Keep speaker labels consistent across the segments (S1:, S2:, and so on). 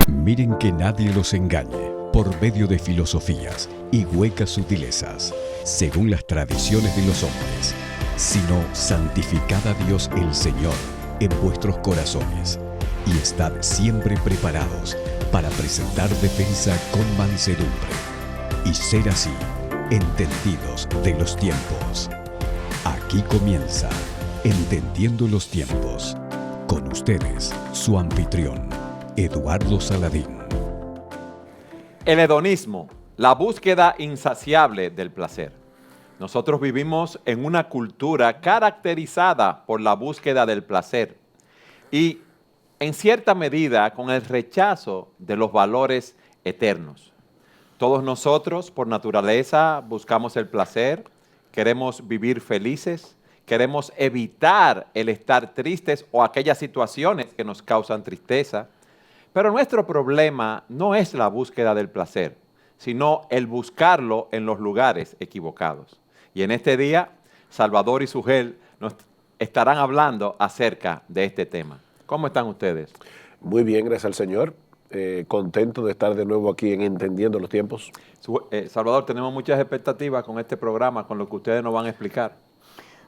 S1: Miren que nadie los engañe por medio de filosofías y huecas sutilezas, según las tradiciones de los hombres, sino santificad a Dios el Señor en vuestros corazones y estad siempre preparados para presentar defensa con mansedumbre y ser así entendidos de los tiempos. Aquí comienza Entendiendo los Tiempos. Con ustedes, su anfitrión, Eduardo Saladín.
S2: El hedonismo, la búsqueda insaciable del placer. Nosotros vivimos en una cultura caracterizada por la búsqueda del placer y, en cierta medida, con el rechazo de los valores eternos. Todos nosotros, por naturaleza, buscamos el placer, queremos vivir felices, queremos evitar el estar tristes o aquellas situaciones que nos causan tristeza. Pero nuestro problema no es la búsqueda del placer, sino el buscarlo en los lugares equivocados. Y en este día, Salvador y Sugel nos estarán hablando acerca de este tema. ¿Cómo están ustedes?
S3: Muy bien, gracias al Señor. Contento de estar de nuevo aquí en Entendiendo los Tiempos.
S2: Salvador, tenemos muchas expectativas con este programa, con lo que ustedes nos van a explicar.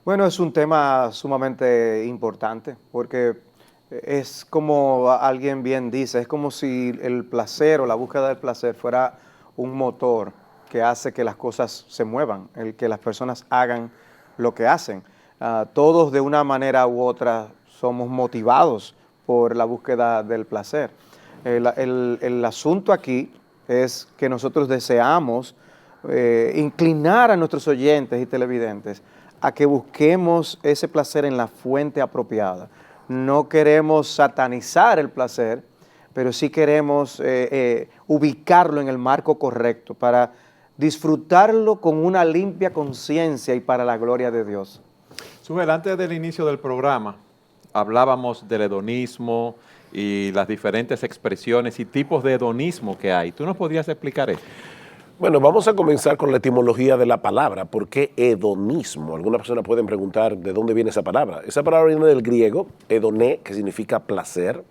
S4: Bueno, es un tema sumamente importante porque es como alguien bien dice, es como si el placer o la búsqueda del placer fuera un motor que hace que las cosas se muevan, el que las personas hagan lo que hacen. Todos de una manera u otra somos motivados por la búsqueda del placer. El asunto aquí es que nosotros deseamos inclinar a nuestros oyentes y televidentes a que busquemos ese placer en la fuente apropiada. No queremos satanizar el placer, pero sí queremos ubicarlo en el marco correcto para disfrutarlo con una limpia conciencia y para la gloria de Dios.
S2: Sugel, antes del inicio del programa, hablábamos del hedonismo y las diferentes expresiones y tipos de hedonismo que hay. ¿Tú nos podrías explicar esto?
S3: Bueno, vamos a comenzar con la etimología de la palabra. ¿Por qué hedonismo? Algunas personas pueden preguntar de dónde viene esa palabra. Esa palabra viene del griego, hedoné, que significa placer.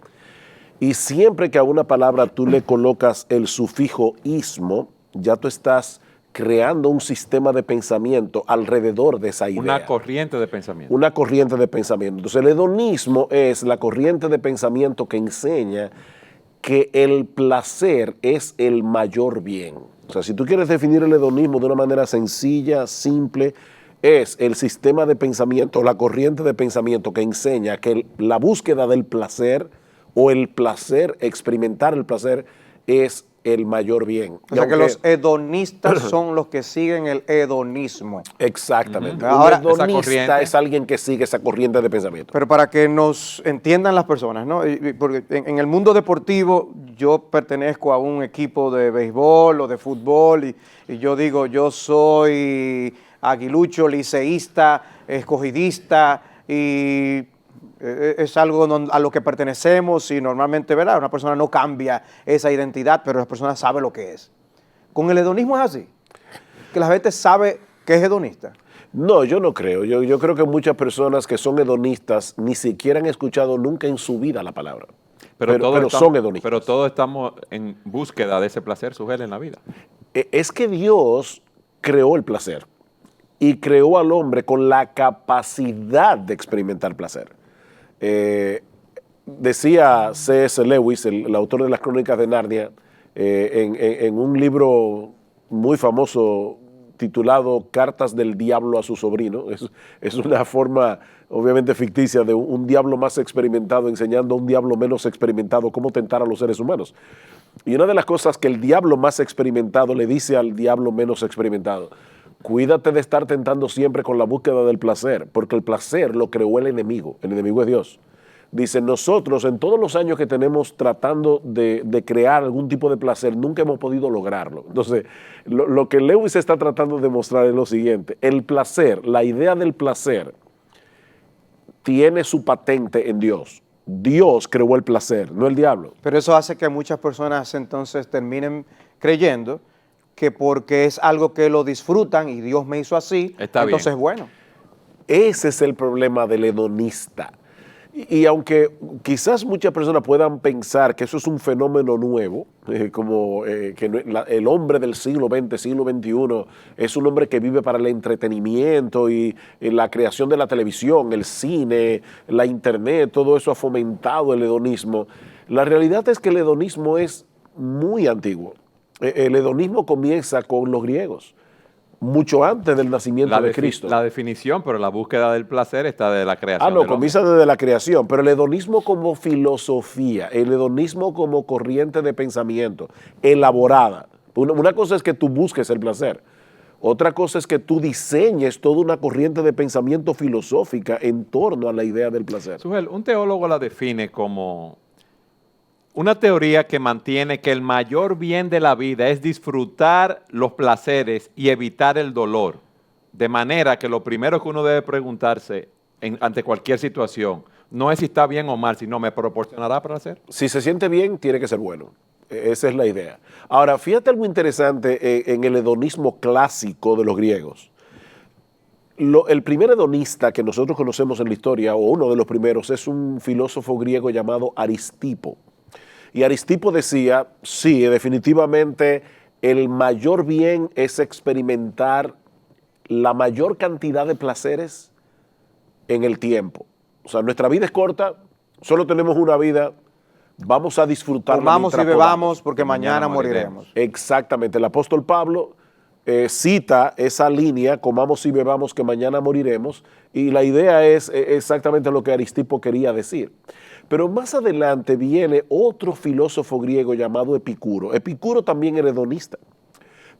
S3: Y siempre que a una palabra tú le colocas el sufijo ismo, ya tú estás creando un sistema de pensamiento alrededor de esa idea.
S2: Una corriente de pensamiento.
S3: Una corriente de pensamiento. Entonces el hedonismo es la corriente de pensamiento que enseña que el placer es el mayor bien. O sea, si tú quieres definir el hedonismo de una manera sencilla, simple, es el sistema de pensamiento, la corriente de pensamiento que enseña que la búsqueda del placer o el placer, experimentar el placer, es el mayor bien.
S4: O sea que los hedonistas son los que siguen el hedonismo.
S3: Exactamente.
S4: Ahora,
S3: Un hedonista es alguien que sigue esa corriente de pensamiento.
S4: Pero para que nos entiendan las personas, ¿no? Porque en el mundo deportivo yo pertenezco a un equipo de béisbol o de fútbol y yo digo, yo soy aguilucho, liceísta, escogidista y es algo a lo que pertenecemos y normalmente, ¿verdad? Una persona no cambia esa identidad, pero la persona sabe lo que es. Con el hedonismo es así, que la gente sabe que es hedonista.
S3: No, yo no creo. Yo creo que muchas personas que son hedonistas ni siquiera han escuchado nunca en su vida la palabra. Pero son hedonistas.
S2: Pero todos estamos en búsqueda de ese placer, Sugel, en la vida.
S3: Es que Dios creó el placer y creó al hombre con la capacidad de experimentar placer. Decía C.S. Lewis, el autor de las Crónicas de Narnia, en un libro muy famoso titulado Cartas del Diablo a su sobrino. Es una forma obviamente ficticia de un diablo más experimentado enseñando a un diablo menos experimentado cómo tentar a los seres humanos. Y una de las cosas que el diablo más experimentado le dice al diablo menos experimentado: cuídate de estar tentando siempre con la búsqueda del placer, porque el placer lo creó el enemigo es Dios. Dice, nosotros en todos los años que tenemos tratando de crear algún tipo de placer, nunca hemos podido lograrlo. Entonces, lo que Lewis está tratando de mostrar es lo siguiente: el placer, la idea del placer, tiene su patente en Dios. Dios creó el placer, no el diablo.
S4: Pero eso hace que muchas personas entonces terminen creyendo que porque es algo que lo disfrutan y Dios me hizo así,
S2: Está
S4: entonces
S2: bien.
S4: es bueno.
S3: Ese es el problema del hedonista. Y aunque quizás muchas personas puedan pensar que eso es un fenómeno nuevo, el hombre del siglo XX, siglo XXI, es un hombre que vive para el entretenimiento y la creación de la televisión, el cine, la internet, todo eso ha fomentado el hedonismo. La realidad es que el hedonismo es muy antiguo. El hedonismo comienza con los griegos, mucho antes del nacimiento de Cristo.
S2: La definición, pero la búsqueda del placer está de la creación del hombre.
S3: Comienza desde la creación, pero el hedonismo como filosofía, el hedonismo como corriente de pensamiento elaborada. Una cosa es que tú busques el placer, otra cosa es que tú diseñes toda una corriente de pensamiento filosófica en torno a la idea del placer.
S2: Sujel, un teólogo la define como una teoría que mantiene que el mayor bien de la vida es disfrutar los placeres y evitar el dolor. De manera que lo primero que uno debe preguntarse ante cualquier situación no es si está bien o mal, sino ¿me proporcionará placer?
S3: Si se siente bien, tiene que ser bueno. Esa es la idea. Ahora, fíjate algo interesante en el hedonismo clásico de los griegos. El primer hedonista que nosotros conocemos en la historia, o uno de los primeros, es un filósofo griego llamado Aristipo. Y Aristipo decía, sí, definitivamente el mayor bien es experimentar la mayor cantidad de placeres en el tiempo. O sea, nuestra vida es corta, solo tenemos una vida, vamos a disfrutarla.
S4: Comamos y bebamos porque mañana moriremos.
S3: Exactamente, el apóstol Pablo cita esa línea, comamos y bebamos que mañana moriremos, y la idea es exactamente lo que Aristipo quería decir. Pero más adelante viene otro filósofo griego llamado Epicuro. Epicuro también era hedonista.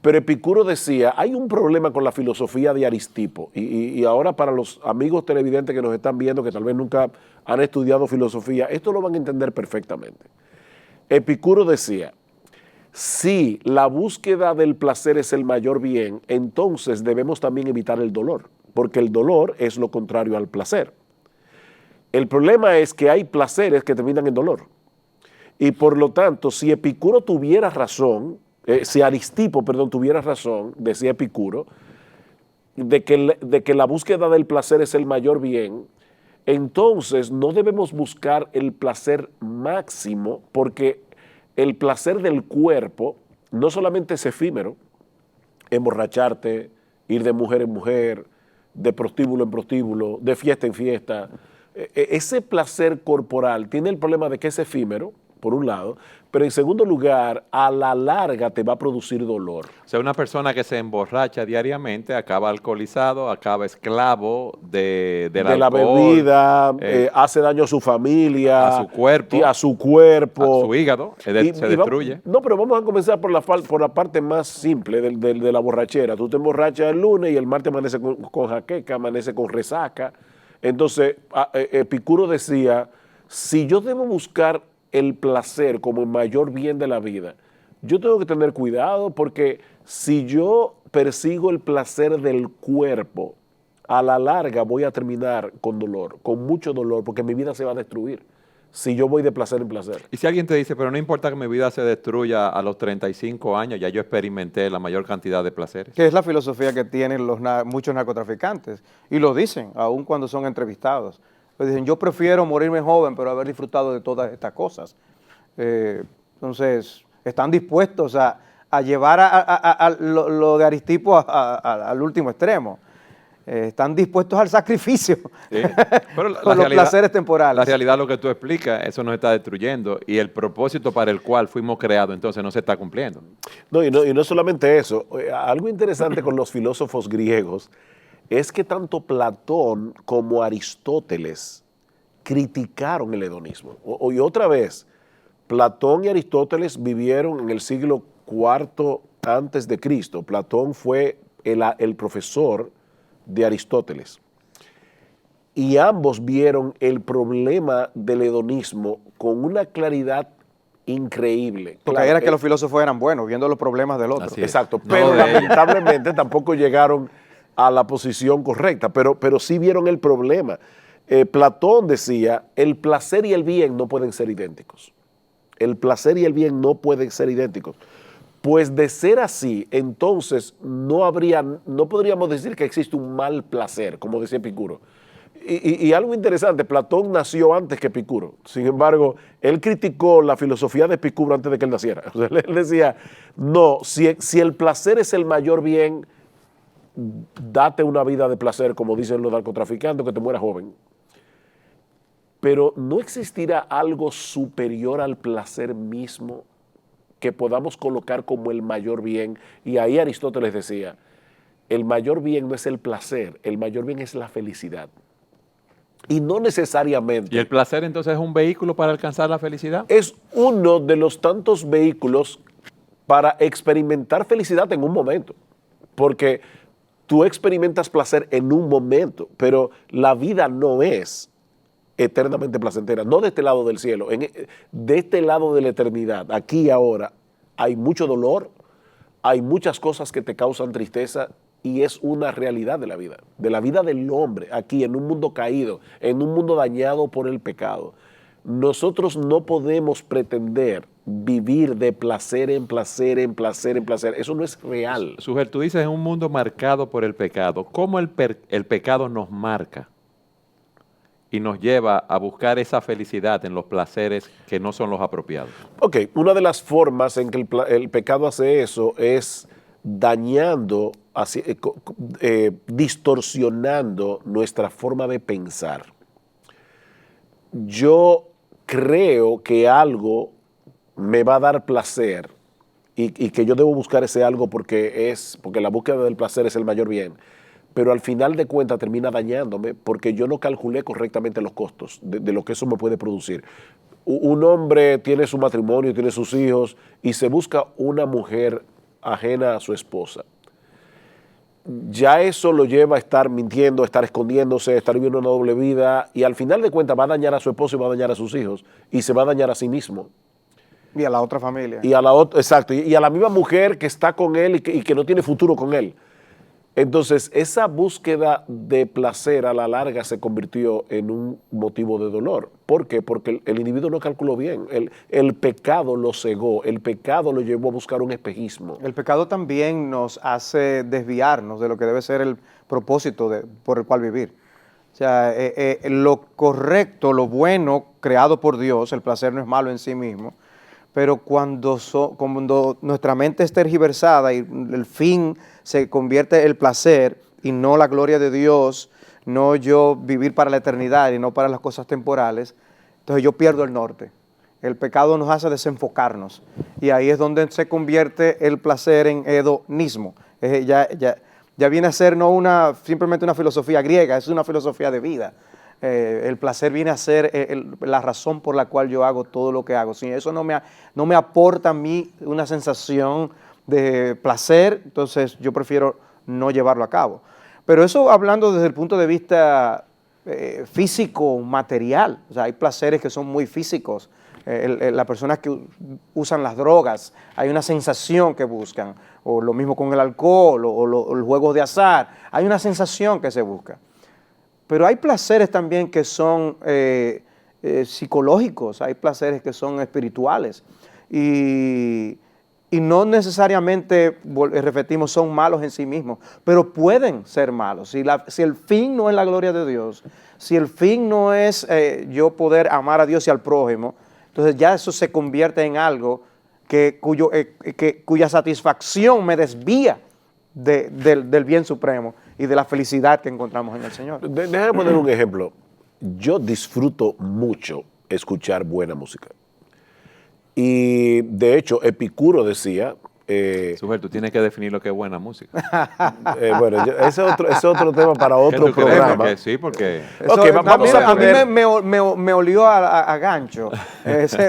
S3: Pero Epicuro decía, hay un problema con la filosofía de Aristipo. Y ahora para los amigos televidentes que nos están viendo, que tal vez nunca han estudiado filosofía, esto lo van a entender perfectamente. Epicuro decía, si la búsqueda del placer es el mayor bien, entonces debemos también evitar el dolor, porque el dolor es lo contrario al placer. El problema es que hay placeres que terminan en dolor. Y por lo tanto, si Epicuro tuviera razón, si Aristipo, perdón, tuviera razón, decía Epicuro, de que la búsqueda del placer es el mayor bien, entonces no debemos buscar el placer máximo, porque el placer del cuerpo no solamente es efímero, emborracharte, ir de mujer en mujer, de prostíbulo en prostíbulo, de fiesta en fiesta. Ese placer corporal tiene el problema de que es efímero, por un lado, pero en segundo lugar, a la larga te va a producir dolor.
S2: O sea, una persona que se emborracha diariamente acaba alcoholizado, acaba esclavo de
S3: la bebida, hace daño a su familia,
S2: a su cuerpo,
S3: a su
S2: hígado, se destruye.
S3: No, pero vamos a comenzar por la parte más simple de la borrachera. Tú te emborrachas el lunes y el martes amanece con jaqueca, amanece con resaca. Entonces, Epicuro decía, si yo debo buscar el placer como el mayor bien de la vida, yo tengo que tener cuidado, porque si yo persigo el placer del cuerpo, a la larga voy a terminar con dolor, con mucho dolor, porque mi vida se va a destruir si yo voy de placer en placer.
S2: Y si alguien te dice, pero no importa que mi vida se destruya a los 35 años, ya yo experimenté la mayor cantidad de placeres.
S4: Que es la filosofía que tienen muchos narcotraficantes, y lo dicen, aun cuando son entrevistados. Pues dicen, yo prefiero morirme joven, pero haber disfrutado de todas estas cosas. Entonces, están dispuestos a llevar lo de Aristipo al último extremo. Están dispuestos al sacrificio,
S2: sí, pero
S4: con los placeres temporales.
S2: La realidad, lo que tú explicas, eso nos está destruyendo, y el propósito para el cual fuimos creados entonces no se está cumpliendo.
S3: Y no solamente eso, algo interesante con los filósofos griegos es que tanto Platón como Aristóteles criticaron el hedonismo. Y otra vez, Platón y Aristóteles vivieron en el siglo IV antes de Cristo. Platón fue el profesor de Aristóteles. Y ambos vieron el problema del hedonismo con una claridad increíble.
S4: Porque claro, era que los filósofos eran buenos, viendo los problemas del otro.
S3: Exacto, pero lamentablemente tampoco llegaron a la posición correcta, pero sí vieron el problema. Platón decía, el placer y el bien no pueden ser idénticos. El placer y el bien no pueden ser idénticos. Pues de ser así, entonces no podríamos decir que existe un mal placer, como decía Epicuro. Y algo interesante, Platón nació antes que Epicuro. Sin embargo, él criticó la filosofía de Epicuro antes de que él naciera. O sea, él decía, no, si el placer es el mayor bien, date una vida de placer, como dicen los narcotraficantes, que te mueras joven. Pero no existirá algo superior al placer mismo que podamos colocar como el mayor bien. Y ahí Aristóteles decía, el mayor bien no es el placer, el mayor bien es la felicidad. Y no necesariamente.
S2: ¿Y el placer entonces es un vehículo para alcanzar la felicidad?
S3: Es uno de los tantos vehículos para experimentar felicidad en un momento. Porque tú experimentas placer en un momento, pero la vida no es eternamente placentera. No de este lado del cielo, de este lado de la eternidad, aquí y ahora, hay mucho dolor, hay muchas cosas que te causan tristeza, y es una realidad de la vida del hombre, aquí en un mundo caído, en un mundo dañado por el pecado. Nosotros no podemos pretender vivir de placer en placer, en placer, en placer. Eso no es real.
S2: Suger, tú dices en un mundo marcado por el pecado. ¿Cómo el pecado nos marca y nos lleva a buscar esa felicidad en los placeres que no son los apropiados?
S3: Ok, una de las formas en que el pecado hace eso es dañando, distorsionando nuestra forma de pensar. Yo creo que algo me va a dar placer y que yo debo buscar ese algo porque la búsqueda del placer es el mayor bien, pero al final de cuentas termina dañándome porque yo no calculé correctamente los costos de lo que eso me puede producir. Un hombre tiene su matrimonio, tiene sus hijos y se busca una mujer ajena a su esposa. Ya eso lo lleva a estar mintiendo, a estar escondiéndose, a estar viviendo una doble vida y al final de cuentas va a dañar a su esposo y va a dañar a sus hijos y se va a dañar a sí mismo.
S4: Y a la otra familia.
S3: Y a la otra, exacto, y a la misma mujer que está con él y que no tiene futuro con él. Entonces, esa búsqueda de placer a la larga se convirtió en un motivo de dolor. ¿Por qué? Porque el individuo no calculó bien. El pecado lo cegó, el pecado lo llevó a buscar un espejismo.
S4: El pecado también nos hace desviarnos de lo que debe ser el propósito por el cual vivir. O sea, lo correcto, lo bueno, creado por Dios, el placer no es malo en sí mismo, pero cuando nuestra mente es tergiversada y el fin se convierte en el placer y no la gloria de Dios, no yo vivir para la eternidad y no para las cosas temporales, entonces yo pierdo el norte. El pecado nos hace desenfocarnos y ahí es donde se convierte el placer en hedonismo. Ya viene a ser no simplemente una filosofía griega, es una filosofía de vida. El placer viene a ser la razón por la cual yo hago todo lo que hago. Si eso no me aporta a mí una sensación de placer, entonces yo prefiero no llevarlo a cabo. Pero eso hablando desde el punto de vista físico, material. O sea, hay placeres que son muy físicos. Las personas que usan las drogas, hay una sensación que buscan. O lo mismo con el alcohol o los juegos de azar. Hay una sensación que se busca. Pero hay placeres también que son psicológicos, hay placeres que son espirituales y no necesariamente, repetimos, son malos en sí mismos, pero pueden ser malos. Si el fin no es la gloria de Dios, si el fin no es yo poder amar a Dios y al prójimo, entonces ya eso se convierte en algo cuya satisfacción me desvía del bien supremo y de la felicidad que encontramos en el Señor.
S3: Déjame poner un ejemplo. Yo disfruto mucho escuchar buena música. Y de hecho, Epicuro decía...
S2: Suger, tú tienes que definir lo que es buena música.
S3: Bueno, ese es otro tema para otro programa.
S2: Que sí, porque...
S3: Okay, vamos a poner...
S4: me olió a gancho.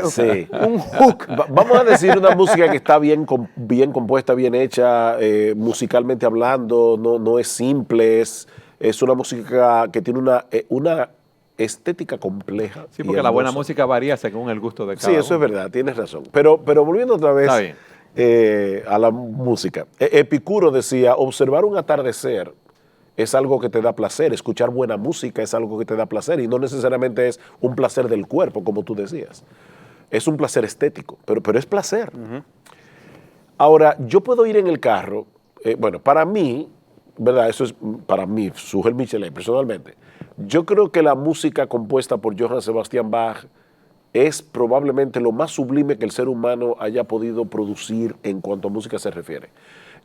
S3: Sí.
S4: Un hook.
S3: Vamos a decir una música que está bien compuesta, bien hecha, musicalmente hablando, no es simple, es una música que tiene una estética compleja.
S2: Sí, porque la buena música varía según el gusto de cada uno.
S3: Sí, eso es verdad, tienes razón. Pero volviendo otra vez a la música. Epicuro decía, observar un atardecer es algo que te da placer, escuchar buena música es algo que te da placer y no necesariamente es un placer del cuerpo, como tú decías. Es un placer estético, pero es placer. Uh-huh. Ahora, yo puedo ir en el carro, para mí, ¿verdad? Eso es para mí, Suger Michelet, personalmente. Yo creo que la música compuesta por Johann Sebastian Bach es probablemente lo más sublime que el ser humano haya podido producir en cuanto a música se refiere.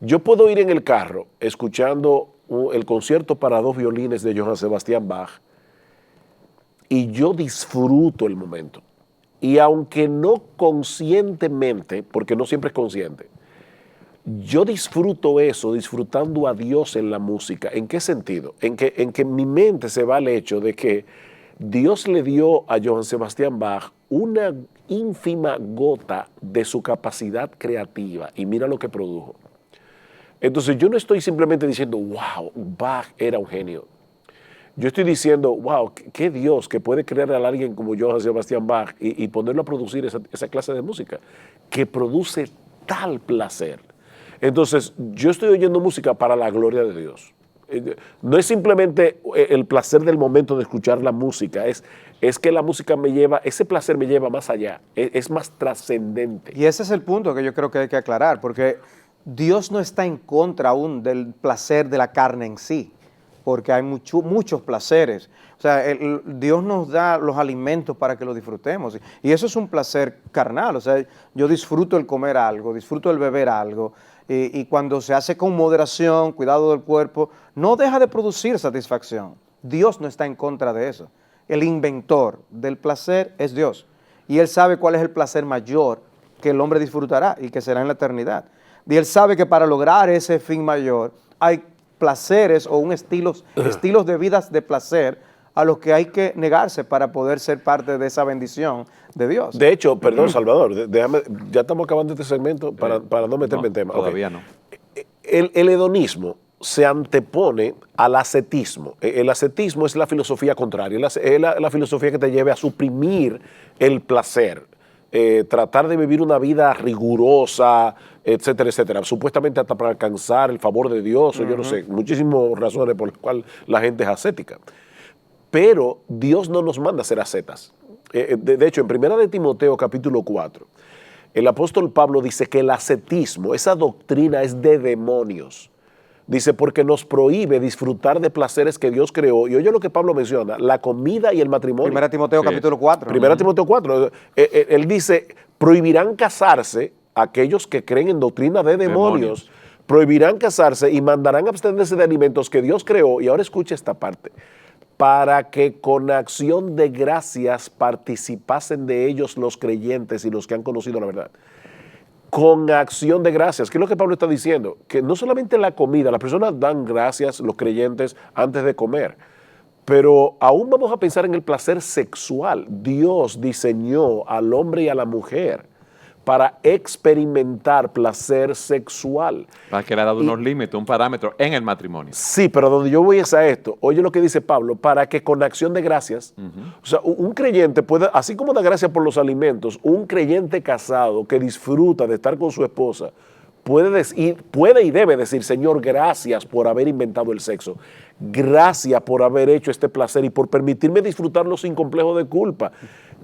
S3: Yo puedo ir en el carro escuchando el concierto para 2 violines de Johann Sebastian Bach y yo disfruto el momento. Y aunque no conscientemente, porque no siempre es consciente, yo disfruto eso, disfrutando a Dios en la música. ¿En qué sentido? En que mi mente se va al hecho de que Dios le dio a Johann Sebastian Bach una ínfima gota de su capacidad creativa y mira lo que produjo. Entonces yo no estoy simplemente diciendo, wow, Bach era un genio. Yo estoy diciendo, wow, qué Dios que puede crear a alguien como Johann Sebastian Bach y ponerlo a producir esa clase de música, que produce tal placer. Entonces, yo estoy oyendo música para la gloria de Dios. No es simplemente el placer del momento de escuchar la música, es que la música me lleva, ese placer me lleva más allá, es más trascendente.
S4: Y ese es el punto que yo creo que hay que aclarar, porque Dios no está en contra aún del placer de la carne en sí, porque hay muchos placeres. O sea, Dios nos da los alimentos para que los disfrutemos. Y eso es un placer carnal. O sea, yo disfruto el comer algo, disfruto el beber algo. Y cuando se hace con moderación, cuidado del cuerpo, no deja de producir satisfacción. Dios no está en contra de eso. El inventor del placer es Dios. Y Él sabe cuál es el placer mayor que el hombre disfrutará y que será en la eternidad. Y Él sabe que para lograr ese fin mayor hay placeres o estilos de vidas de placer a los que hay que negarse para poder ser parte de esa bendición de Dios.
S3: De hecho, perdón, Salvador, déjame, ya estamos acabando este segmento para no meterme en tema.
S2: Todavía
S3: okay.
S2: no.
S3: El hedonismo se antepone al ascetismo. El ascetismo es la filosofía contraria, es la filosofía que te lleve a suprimir el placer, tratar de vivir una vida rigurosa, etcétera, etcétera, supuestamente hasta para alcanzar el favor de Dios, o yo no sé, muchísimas razones por las cuales la gente es ascética. Pero Dios no nos manda a ser ascetas. De hecho, en 1 de Timoteo capítulo 4, el apóstol Pablo dice que el ascetismo, esa doctrina es de demonios. Dice, porque nos prohíbe disfrutar de placeres que Dios creó. Y oye lo que Pablo menciona, la comida y el matrimonio.
S4: 1 Timoteo capítulo 4.
S3: 1 Timoteo 4. Él dice, prohibirán casarse aquellos que creen en doctrina de demonios. Prohibirán casarse y mandarán abstenerse de alimentos que Dios creó. Y ahora escucha esta parte. Para que con acción de gracias participasen de ellos los creyentes y los que han conocido la verdad. Con acción de gracias. ¿Qué es lo que Pablo está diciendo? Que no solamente la comida, las personas dan gracias, los creyentes, antes de comer, pero aún vamos a pensar en el placer sexual. Dios diseñó al hombre y a la mujer para experimentar placer sexual.
S2: Para que le ha dado unos límites, un parámetro en el matrimonio.
S3: Sí, pero donde yo voy es a esto. Oye lo que dice Pablo, para que con acción de gracias, o sea, un creyente puede, así como da gracias por los alimentos, un creyente casado que disfruta de estar con su esposa, puede y debe decir, Señor, gracias por haber inventado el sexo. Gracias por haber hecho este placer y por permitirme disfrutarlo sin complejo de culpa.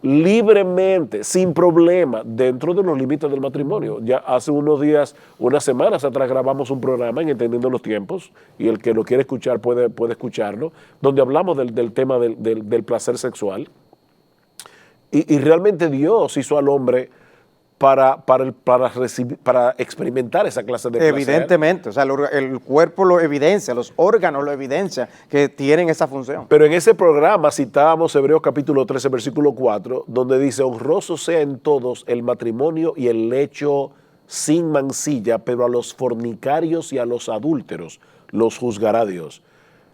S3: Libremente, sin problema, dentro de los límites del matrimonio. Ya hace unos días, unas semanas atrás grabamos un programa en Entendiendo los Tiempos, y el que lo quiere escuchar puede escucharlo, donde hablamos del tema del placer sexual. Y realmente Dios hizo al hombre para experimentar esa clase de placer.
S4: Evidentemente, o sea, el cuerpo lo evidencia, los órganos lo evidencian que tienen esa función.
S3: Pero en ese programa citábamos Hebreos capítulo 13, versículo 4, donde dice, honroso sea en todos el matrimonio y el lecho sin mancilla, pero a los fornicarios y a los adúlteros los juzgará Dios.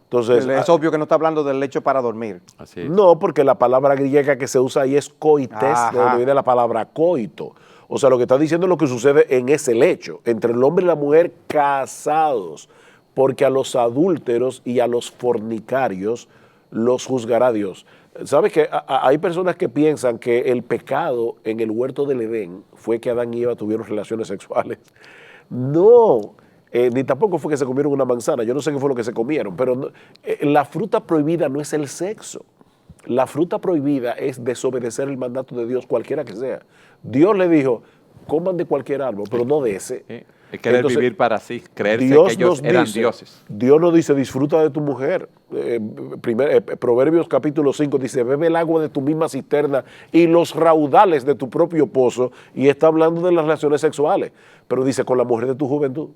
S3: Entonces,
S4: es obvio que no está hablando del lecho para dormir.
S2: Así es.
S3: No, porque la palabra griega que se usa ahí es coites, de donde viene la palabra coito. O sea, lo que está diciendo es lo que sucede en ese lecho, entre el hombre y la mujer casados, porque a los adúlteros y a los fornicarios los juzgará Dios. ¿Sabes qué? Hay personas que piensan que el pecado en el huerto del Edén fue que Adán y Eva tuvieron relaciones sexuales. No, ni tampoco fue que se comieron una manzana. Yo no sé qué fue lo que se comieron, pero no, la fruta prohibida no es el sexo. La fruta prohibida es desobedecer el mandato de Dios, cualquiera que sea. Dios le dijo, coman de cualquier árbol, pero no de ese.
S2: Es querer
S3: Entonces,
S2: vivir para sí, creerse
S3: Dios
S2: que ellos
S3: nos
S2: eran
S3: dice,
S2: dioses.
S3: Dios nos dice, disfruta de tu mujer. Proverbios capítulo 5 dice, bebe el agua de tu misma cisterna y los raudales de tu propio pozo. Y está hablando de las relaciones sexuales. Pero dice, con la mujer de tu juventud.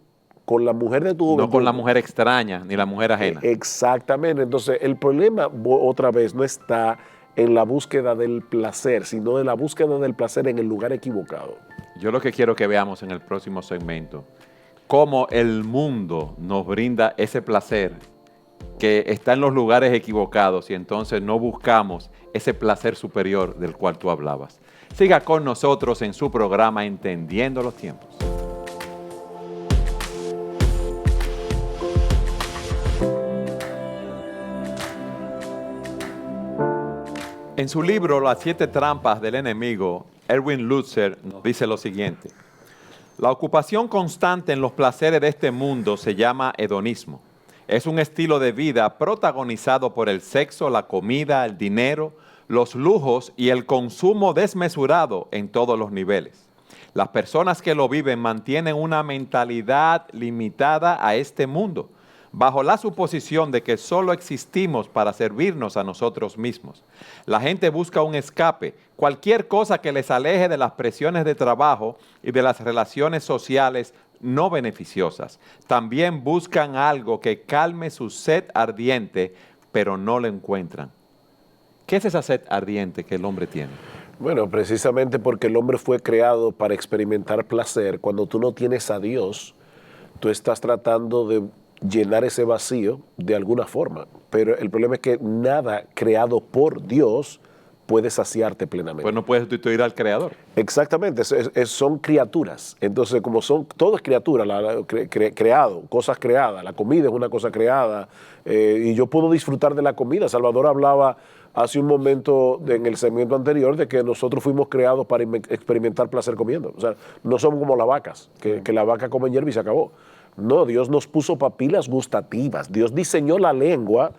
S3: Con la mujer de tu juventud.
S2: No con la mujer extraña ni la mujer ajena.
S3: Exactamente. Entonces, el problema, otra vez, no está en la búsqueda del placer, sino en la búsqueda del placer en el lugar equivocado.
S2: Yo lo que quiero que veamos en el próximo segmento, cómo el mundo nos brinda ese placer que está en los lugares equivocados y entonces no buscamos ese placer superior del cual tú hablabas. Siga con nosotros en su programa Entendiendo los Tiempos. En su libro Las 7 trampas del enemigo, Erwin Lutzer nos dice lo siguiente: la ocupación constante en los placeres de este mundo se llama hedonismo. Es un estilo de vida protagonizado por el sexo, la comida, el dinero, los lujos y el consumo desmesurado en todos los niveles. Las personas que lo viven mantienen una mentalidad limitada a este mundo, bajo la suposición de que solo existimos para servirnos a nosotros mismos. La gente busca un escape, cualquier cosa que les aleje de las presiones de trabajo y de las relaciones sociales no beneficiosas. También buscan algo que calme su sed ardiente, pero no lo encuentran. ¿Qué es esa sed ardiente que el hombre tiene?
S3: Bueno, precisamente porque el hombre fue creado para experimentar placer. Cuando tú no tienes a Dios, tú estás tratando de llenar ese vacío de alguna forma, pero el problema es que nada creado por Dios puede saciarte plenamente.
S2: Pues no puedes sustituir al Creador.
S3: Exactamente, son criaturas. Entonces, como todo es criatura, creado, cosas creadas. La comida es una cosa creada y yo puedo disfrutar de la comida. Salvador hablaba hace un momento en el segmento anterior de que nosotros fuimos creados para experimentar placer comiendo. O sea, no somos como las vacas, que la vaca come hierba y se acabó. No, Dios nos puso papilas gustativas. Dios diseñó la lengua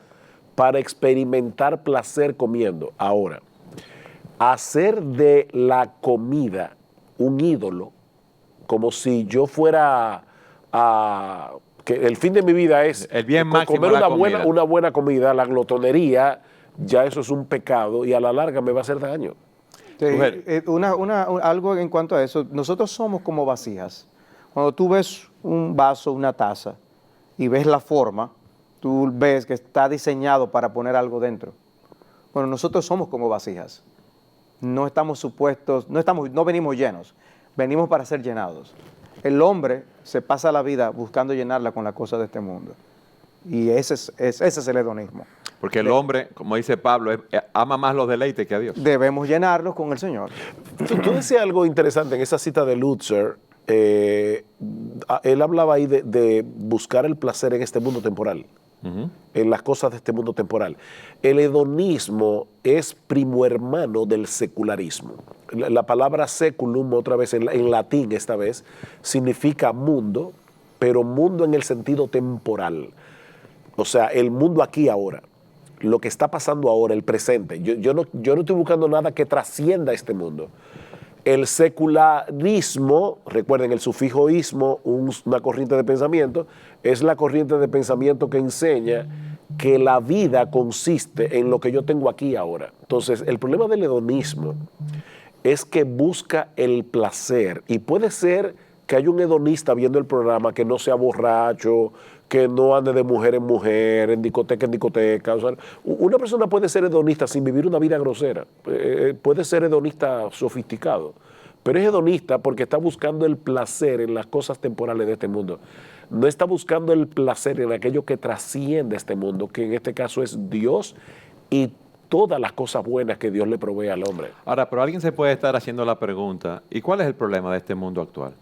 S3: para experimentar placer comiendo. Ahora, hacer de la comida un ídolo, como si yo fuera que el fin de mi vida es
S2: el bien máximo
S3: comer
S2: de
S3: una buena comida, la glotonería, ya eso es un pecado y a la larga me va a hacer daño.
S4: Sí, algo en cuanto a eso, nosotros somos como vasijas. Cuando tú ves un vaso, una taza, y ves la forma, tú ves que está diseñado para poner algo dentro. Bueno, nosotros somos como vasijas. No estamos supuestos, no venimos llenos, venimos para ser llenados. El hombre se pasa la vida buscando llenarla con las cosas de este mundo. Y ese es el hedonismo.
S2: Porque el hombre, como dice Pablo, ama más los deleites que a Dios.
S4: Debemos llenarlos con el Señor.
S3: Tú decías algo interesante en esa cita de Lutzer. Él hablaba ahí de buscar el placer en este mundo temporal, en las cosas de este mundo temporal. El hedonismo es primo hermano del secularismo. La palabra seculum, otra vez en latín esta vez, significa mundo, pero mundo en el sentido temporal. O sea, el mundo aquí ahora, lo que está pasando ahora, el presente. Yo no estoy buscando nada que trascienda este mundo. El secularismo, recuerden el sufijo ismo, una corriente de pensamiento, es la corriente de pensamiento que enseña que la vida consiste en lo que yo tengo aquí ahora. Entonces, el problema del hedonismo es que busca el placer y puede ser que haya un hedonista viendo el programa que no sea borracho, que no ande de mujer en mujer, en discoteca. O sea, una persona puede ser hedonista sin vivir una vida grosera, puede ser hedonista sofisticado, pero es hedonista porque está buscando el placer en las cosas temporales de este mundo. No está buscando el placer en aquello que trasciende este mundo, que en este caso es Dios y todas las cosas buenas que Dios le provee al hombre.
S2: Ahora, pero alguien se puede estar haciendo la pregunta, ¿y cuál es el problema de este mundo actual?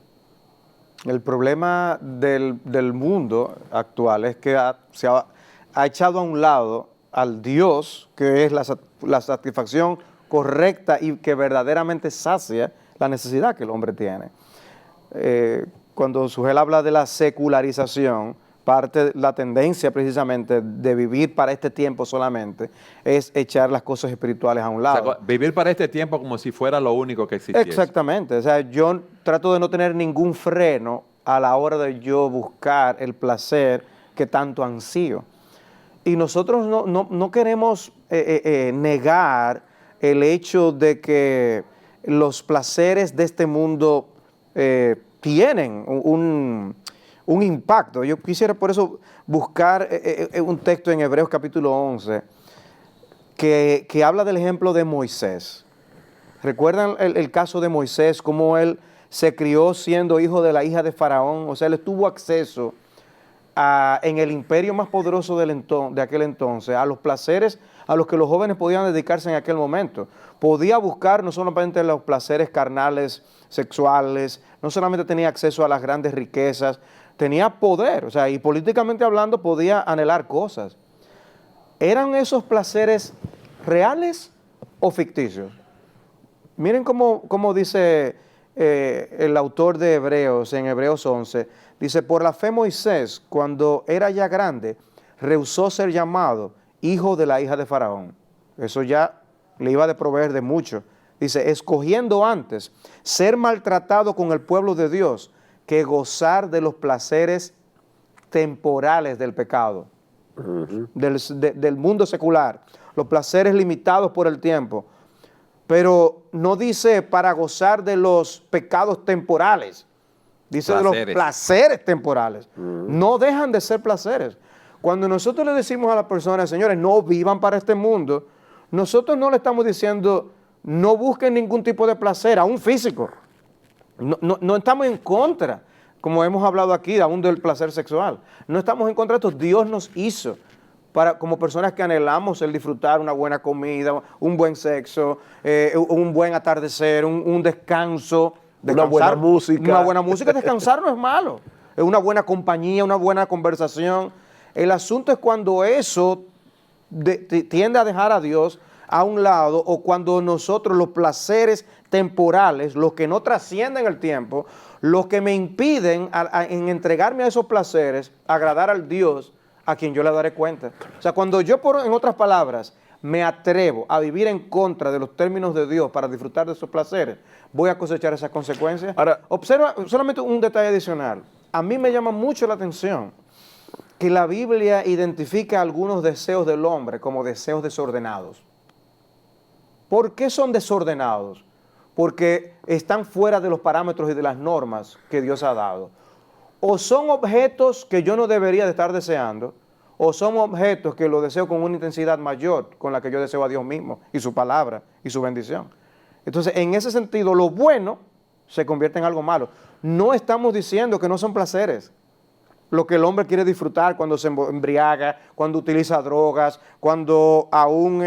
S4: El problema del mundo actual es que se ha echado a un lado al Dios, que es la satisfacción correcta y que verdaderamente sacia la necesidad que el hombre tiene. Cuando Sugel habla de la secularización, la tendencia precisamente de vivir para este tiempo solamente es echar las cosas espirituales a un
S2: O
S4: lado.
S2: sea, vivir para este tiempo como si fuera lo único que existiese.
S4: Exactamente, o sea, yo trato de no tener ningún freno a la hora de yo buscar el placer que tanto ansío. Y nosotros no queremos negar el hecho de que los placeres de este mundo tienen un impacto. Yo quisiera por eso buscar un texto en Hebreos capítulo 11 que habla del ejemplo de Moisés. ¿Recuerdan el caso de Moisés, cómo él se crió siendo hijo de la hija de Faraón? O sea, él tuvo acceso en el imperio más poderoso de aquel entonces, a los placeres a los que los jóvenes podían dedicarse en aquel momento. Podía buscar no solamente los placeres carnales, sexuales, no solamente tenía acceso a las grandes riquezas, tenía poder, o sea, y políticamente hablando podía anhelar cosas. ¿Eran esos placeres reales o ficticios? Miren cómo dice el autor de Hebreos, en Hebreos 11, dice, por la fe Moisés, cuando era ya grande, rehusó ser llamado hijo de la hija de Faraón. Eso ya le iba a proveer de mucho. Dice, escogiendo antes ser maltratado con el pueblo de Dios que gozar de los placeres temporales del pecado, del mundo secular, los placeres limitados por el tiempo. Pero no dice para gozar de los pecados temporales, dice de los placeres temporales. No dejan de ser placeres. Cuando nosotros le decimos a las personas, señores, no vivan para este mundo, nosotros no le estamos diciendo, no busquen ningún tipo de placer, aún físico. No estamos en contra, como hemos hablado aquí, aún del placer sexual. No estamos en contra de esto. Dios nos hizo como personas que anhelamos el disfrutar una buena comida, un buen sexo, un buen atardecer, un descanso.
S3: Una buena música.
S4: Una buena música, descansar no es malo. Es una buena compañía, una buena conversación. El asunto es cuando eso tiende a dejar a Dios a un lado, o cuando nosotros los placeres temporales, los que no trascienden el tiempo, los que me impiden en entregarme a esos placeres, agradar al Dios a quien yo le daré cuenta. O sea, cuando yo, en otras palabras, me atrevo a vivir en contra de los términos de Dios para disfrutar de esos placeres, voy a cosechar esas consecuencias. Ahora, observa solamente un detalle adicional. A mí me llama mucho la atención que la Biblia identifica algunos deseos del hombre como deseos desordenados. ¿Por qué son desordenados? Porque están fuera de los parámetros y de las normas que Dios ha dado. O son objetos que yo no debería de estar deseando, o son objetos que los deseo con una intensidad mayor con la que yo deseo a Dios mismo y su palabra y su bendición. Entonces, en ese sentido, lo bueno se convierte en algo malo. No estamos diciendo que no son placeres. Lo que el hombre quiere disfrutar cuando se embriaga, cuando utiliza drogas, cuando aún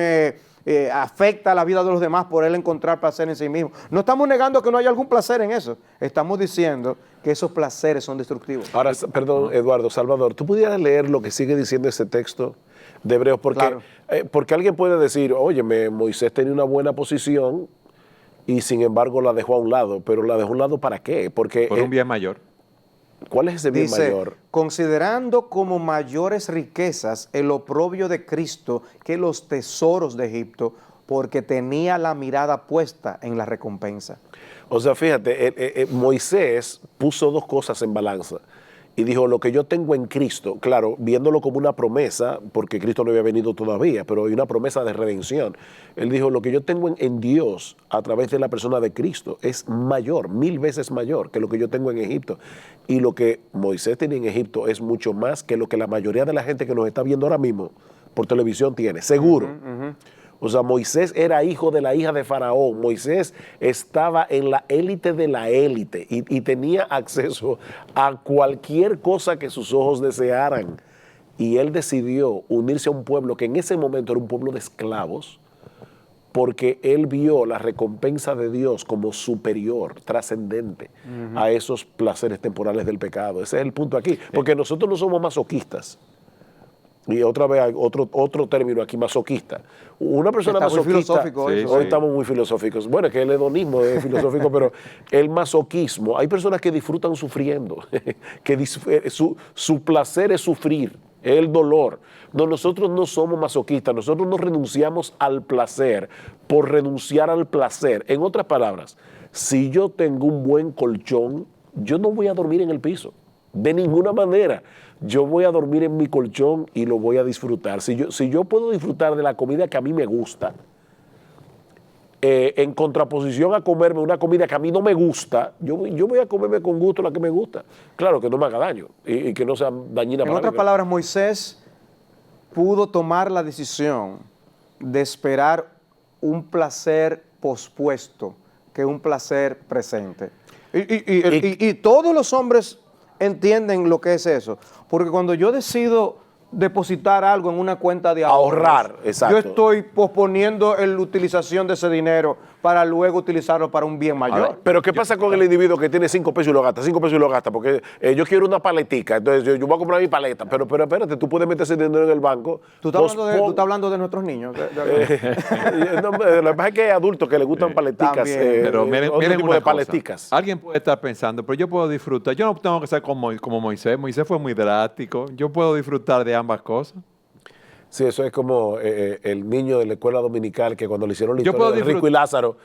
S4: afecta la vida de los demás por él encontrar placer en sí mismo. No estamos negando que no haya algún placer en eso. Estamos diciendo que esos placeres son destructivos.
S3: Ahora, perdón, Eduardo, Salvador, ¿tú pudieras leer lo que sigue diciendo ese texto de Hebreos? Porque, claro. Porque alguien puede decir, óyeme, Moisés tenía una buena posición y sin embargo la dejó a un lado. ¿Pero la dejó a un lado para qué? Porque
S2: por un bien mayor.
S3: ¿Cuál es ese bien
S4: dice,
S3: mayor?
S4: Considerando como mayores riquezas el oprobio de Cristo que los tesoros de Egipto, porque tenía la mirada puesta en la recompensa.
S3: O sea, fíjate, Moisés puso dos cosas en balanza y dijo, lo que yo tengo en Cristo, claro, viéndolo como una promesa, porque Cristo no había venido todavía, pero hay una promesa de redención. Él dijo, lo que yo tengo en Dios a través de la persona de Cristo es mayor, 1000 veces mayor que lo que yo tengo en Egipto. Y lo que Moisés tenía en Egipto es mucho más que lo que la mayoría de la gente que nos está viendo ahora mismo por televisión tiene, seguro. O sea, Moisés era hijo de la hija de Faraón. Moisés estaba en la élite de la élite y tenía acceso a cualquier cosa que sus ojos desearan. Y él decidió unirse a un pueblo que en ese momento era un pueblo de esclavos, porque él vio la recompensa de Dios como superior, trascendente a esos placeres temporales del pecado. Ese es el punto aquí. Porque nosotros no somos masoquistas. y otra vez hay otro término aquí, masoquista. Una persona
S4: Está muy
S3: masoquista,
S4: filosófico
S2: Sí,
S4: eso.
S3: hoy estamos muy filosóficos. Bueno, es que el hedonismo es filosófico, pero el masoquismo, hay personas que disfrutan sufriendo, que su placer es sufrir, es el dolor. No, nosotros no somos masoquistas, nosotros no renunciamos al placer por renunciar al placer. En otras palabras, si yo tengo un buen colchón, yo no voy a dormir en el piso, de ninguna manera. Yo voy a dormir en mi colchón y lo voy a disfrutar. Si yo puedo disfrutar de la comida que a mí me gusta, en contraposición a comerme una comida que a mí no me gusta, yo voy a comerme con gusto la que me gusta. Claro, que no me haga daño y que no sea dañina
S4: En
S3: para
S4: otras
S3: mí.
S4: palabras, Moisés pudo tomar la decisión de esperar un placer pospuesto que un placer presente. Y todos los hombres entienden lo que es eso. Porque cuando yo decido depositar algo en una cuenta de ahorros,
S3: Ahorrar, exacto.
S4: yo estoy posponiendo la utilización de ese dinero para luego utilizarlo para un bien mayor.
S3: Pero ¿qué pasa con el individuo que tiene 5 pesos y lo gasta? 5 pesos y lo gasta, porque yo quiero una paletica, entonces yo voy a comprar mi paleta, pero espérate, tú puedes meter ese dinero en el banco.
S4: ¿Tú estás hablando de nuestros niños?
S3: No, lo que pasa es que hay adultos que les gustan paleticas,
S4: también.
S2: Pero miren,
S3: otro
S2: miren
S3: tipo
S2: una
S3: de
S2: cosa.
S3: paleticas.
S2: Alguien puede estar pensando, pero yo puedo disfrutar. Yo no tengo que ser como Moisés. Moisés fue muy drástico. Yo puedo disfrutar de ambas cosas.
S3: Sí, eso es como el niño de la escuela dominical que cuando le hicieron la
S2: Yo
S3: historia
S2: puedo
S3: de Rico y Lázaro,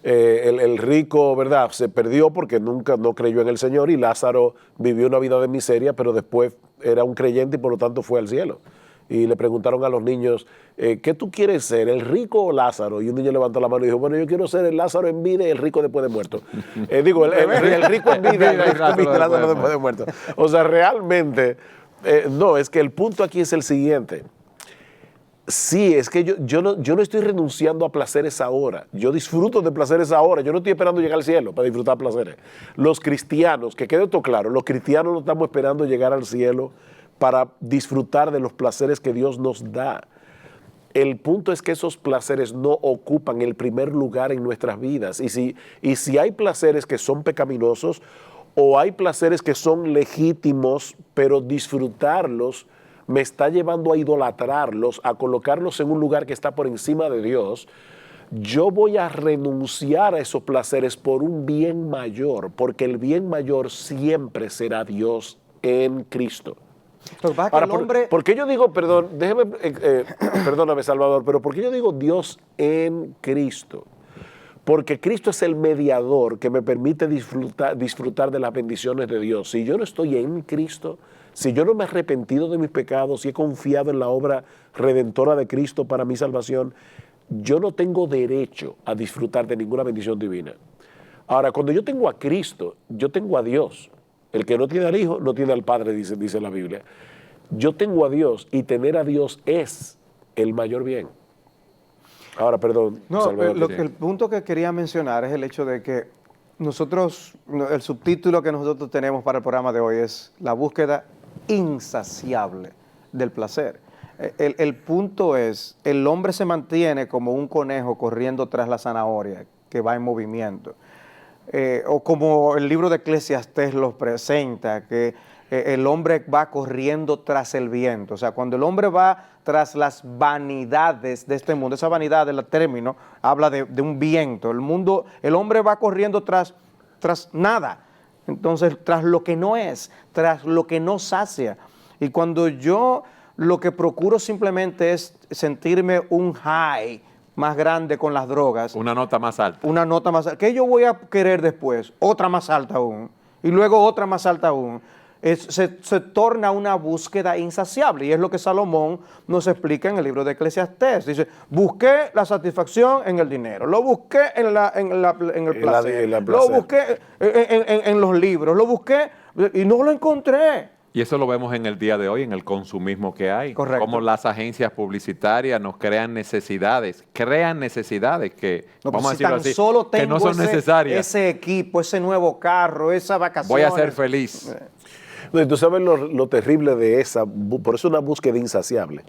S3: el rico, ¿verdad?, se perdió porque nunca no creyó en el Señor y Lázaro vivió una vida de miseria, pero después era un creyente y por lo tanto fue al cielo. Y le preguntaron a los niños, ¿qué tú quieres ser, el rico o Lázaro? Y un niño levantó la mano y dijo, bueno, yo quiero ser el Lázaro en vida y el rico después de muerto. Digo, el rico en vida y Lázaro después de muerto. O sea, realmente, no, es que el punto aquí es el siguiente. Sí, es que yo no estoy renunciando a placeres ahora. Yo disfruto de placeres ahora. Yo no estoy esperando llegar al cielo para disfrutar placeres. Los cristianos, que quede todo claro, los cristianos no estamos esperando llegar al cielo para disfrutar de los placeres que Dios nos da. El punto es que esos placeres no ocupan el primer lugar en nuestras vidas. Y si hay placeres que son pecaminosos o hay placeres que son legítimos, pero disfrutarlos me está llevando a idolatrarlos, a colocarlos en un lugar que está por encima de Dios, yo voy a renunciar a esos placeres por un bien mayor, porque el bien mayor siempre será Dios en Cristo.
S4: Lo que pasa es que
S3: Ahora,
S4: el hombre...
S3: ¿por qué yo digo, perdóname Salvador, pero por qué yo digo Dios en Cristo? Porque Cristo es el mediador que me permite disfrutar de las bendiciones de Dios. Si yo no estoy en Cristo, si yo no me he arrepentido de mis pecados, si he confiado en la obra redentora de Cristo para mi salvación, yo no tengo derecho a disfrutar de ninguna bendición divina. Ahora, cuando yo tengo a Cristo, yo tengo a Dios. El que no tiene al Hijo, no tiene al Padre, dice la Biblia. Yo tengo a Dios y tener a Dios es el mayor bien. Ahora, perdón,
S4: No,
S3: Salvador.
S4: el punto que quería mencionar es el hecho de que nosotros, el subtítulo que nosotros tenemos para el programa de hoy es la búsqueda insaciable del placer. El punto es, el hombre se mantiene como un conejo corriendo tras la zanahoria que va en movimiento. O como el libro de Eclesiastés los presenta, que el hombre va corriendo tras el viento. O sea, cuando el hombre va tras las vanidades de este mundo, esa vanidad del término habla de un viento. El hombre va corriendo tras nada. Entonces, tras lo que no es, tras lo que no sacia. Y cuando yo lo que procuro simplemente es sentirme un high más grande con las drogas.
S2: Una nota más alta.
S4: Una nota más alta. ¿Qué yo voy a querer después? Otra más alta aún. Y luego otra más alta aún. Se torna una búsqueda insaciable. Y es lo que Salomón nos explica en el libro de Eclesiastés. Dice, busqué la satisfacción en el dinero. Lo busqué en el placer. Lo busqué en los libros. Lo busqué y no lo encontré.
S2: Y eso lo vemos en el día de hoy, en el consumismo que hay.
S4: Correcto.
S2: Como las agencias publicitarias nos crean necesidades que,
S4: No,
S2: vamos a
S4: si
S2: decirlo
S4: tan
S2: así,
S4: solo
S2: que no
S4: tengo
S2: son necesarias.
S4: ese equipo, ese nuevo carro, esa vacación.
S2: Voy a ser feliz.
S3: No, tú sabes lo terrible de por eso es una búsqueda insaciable.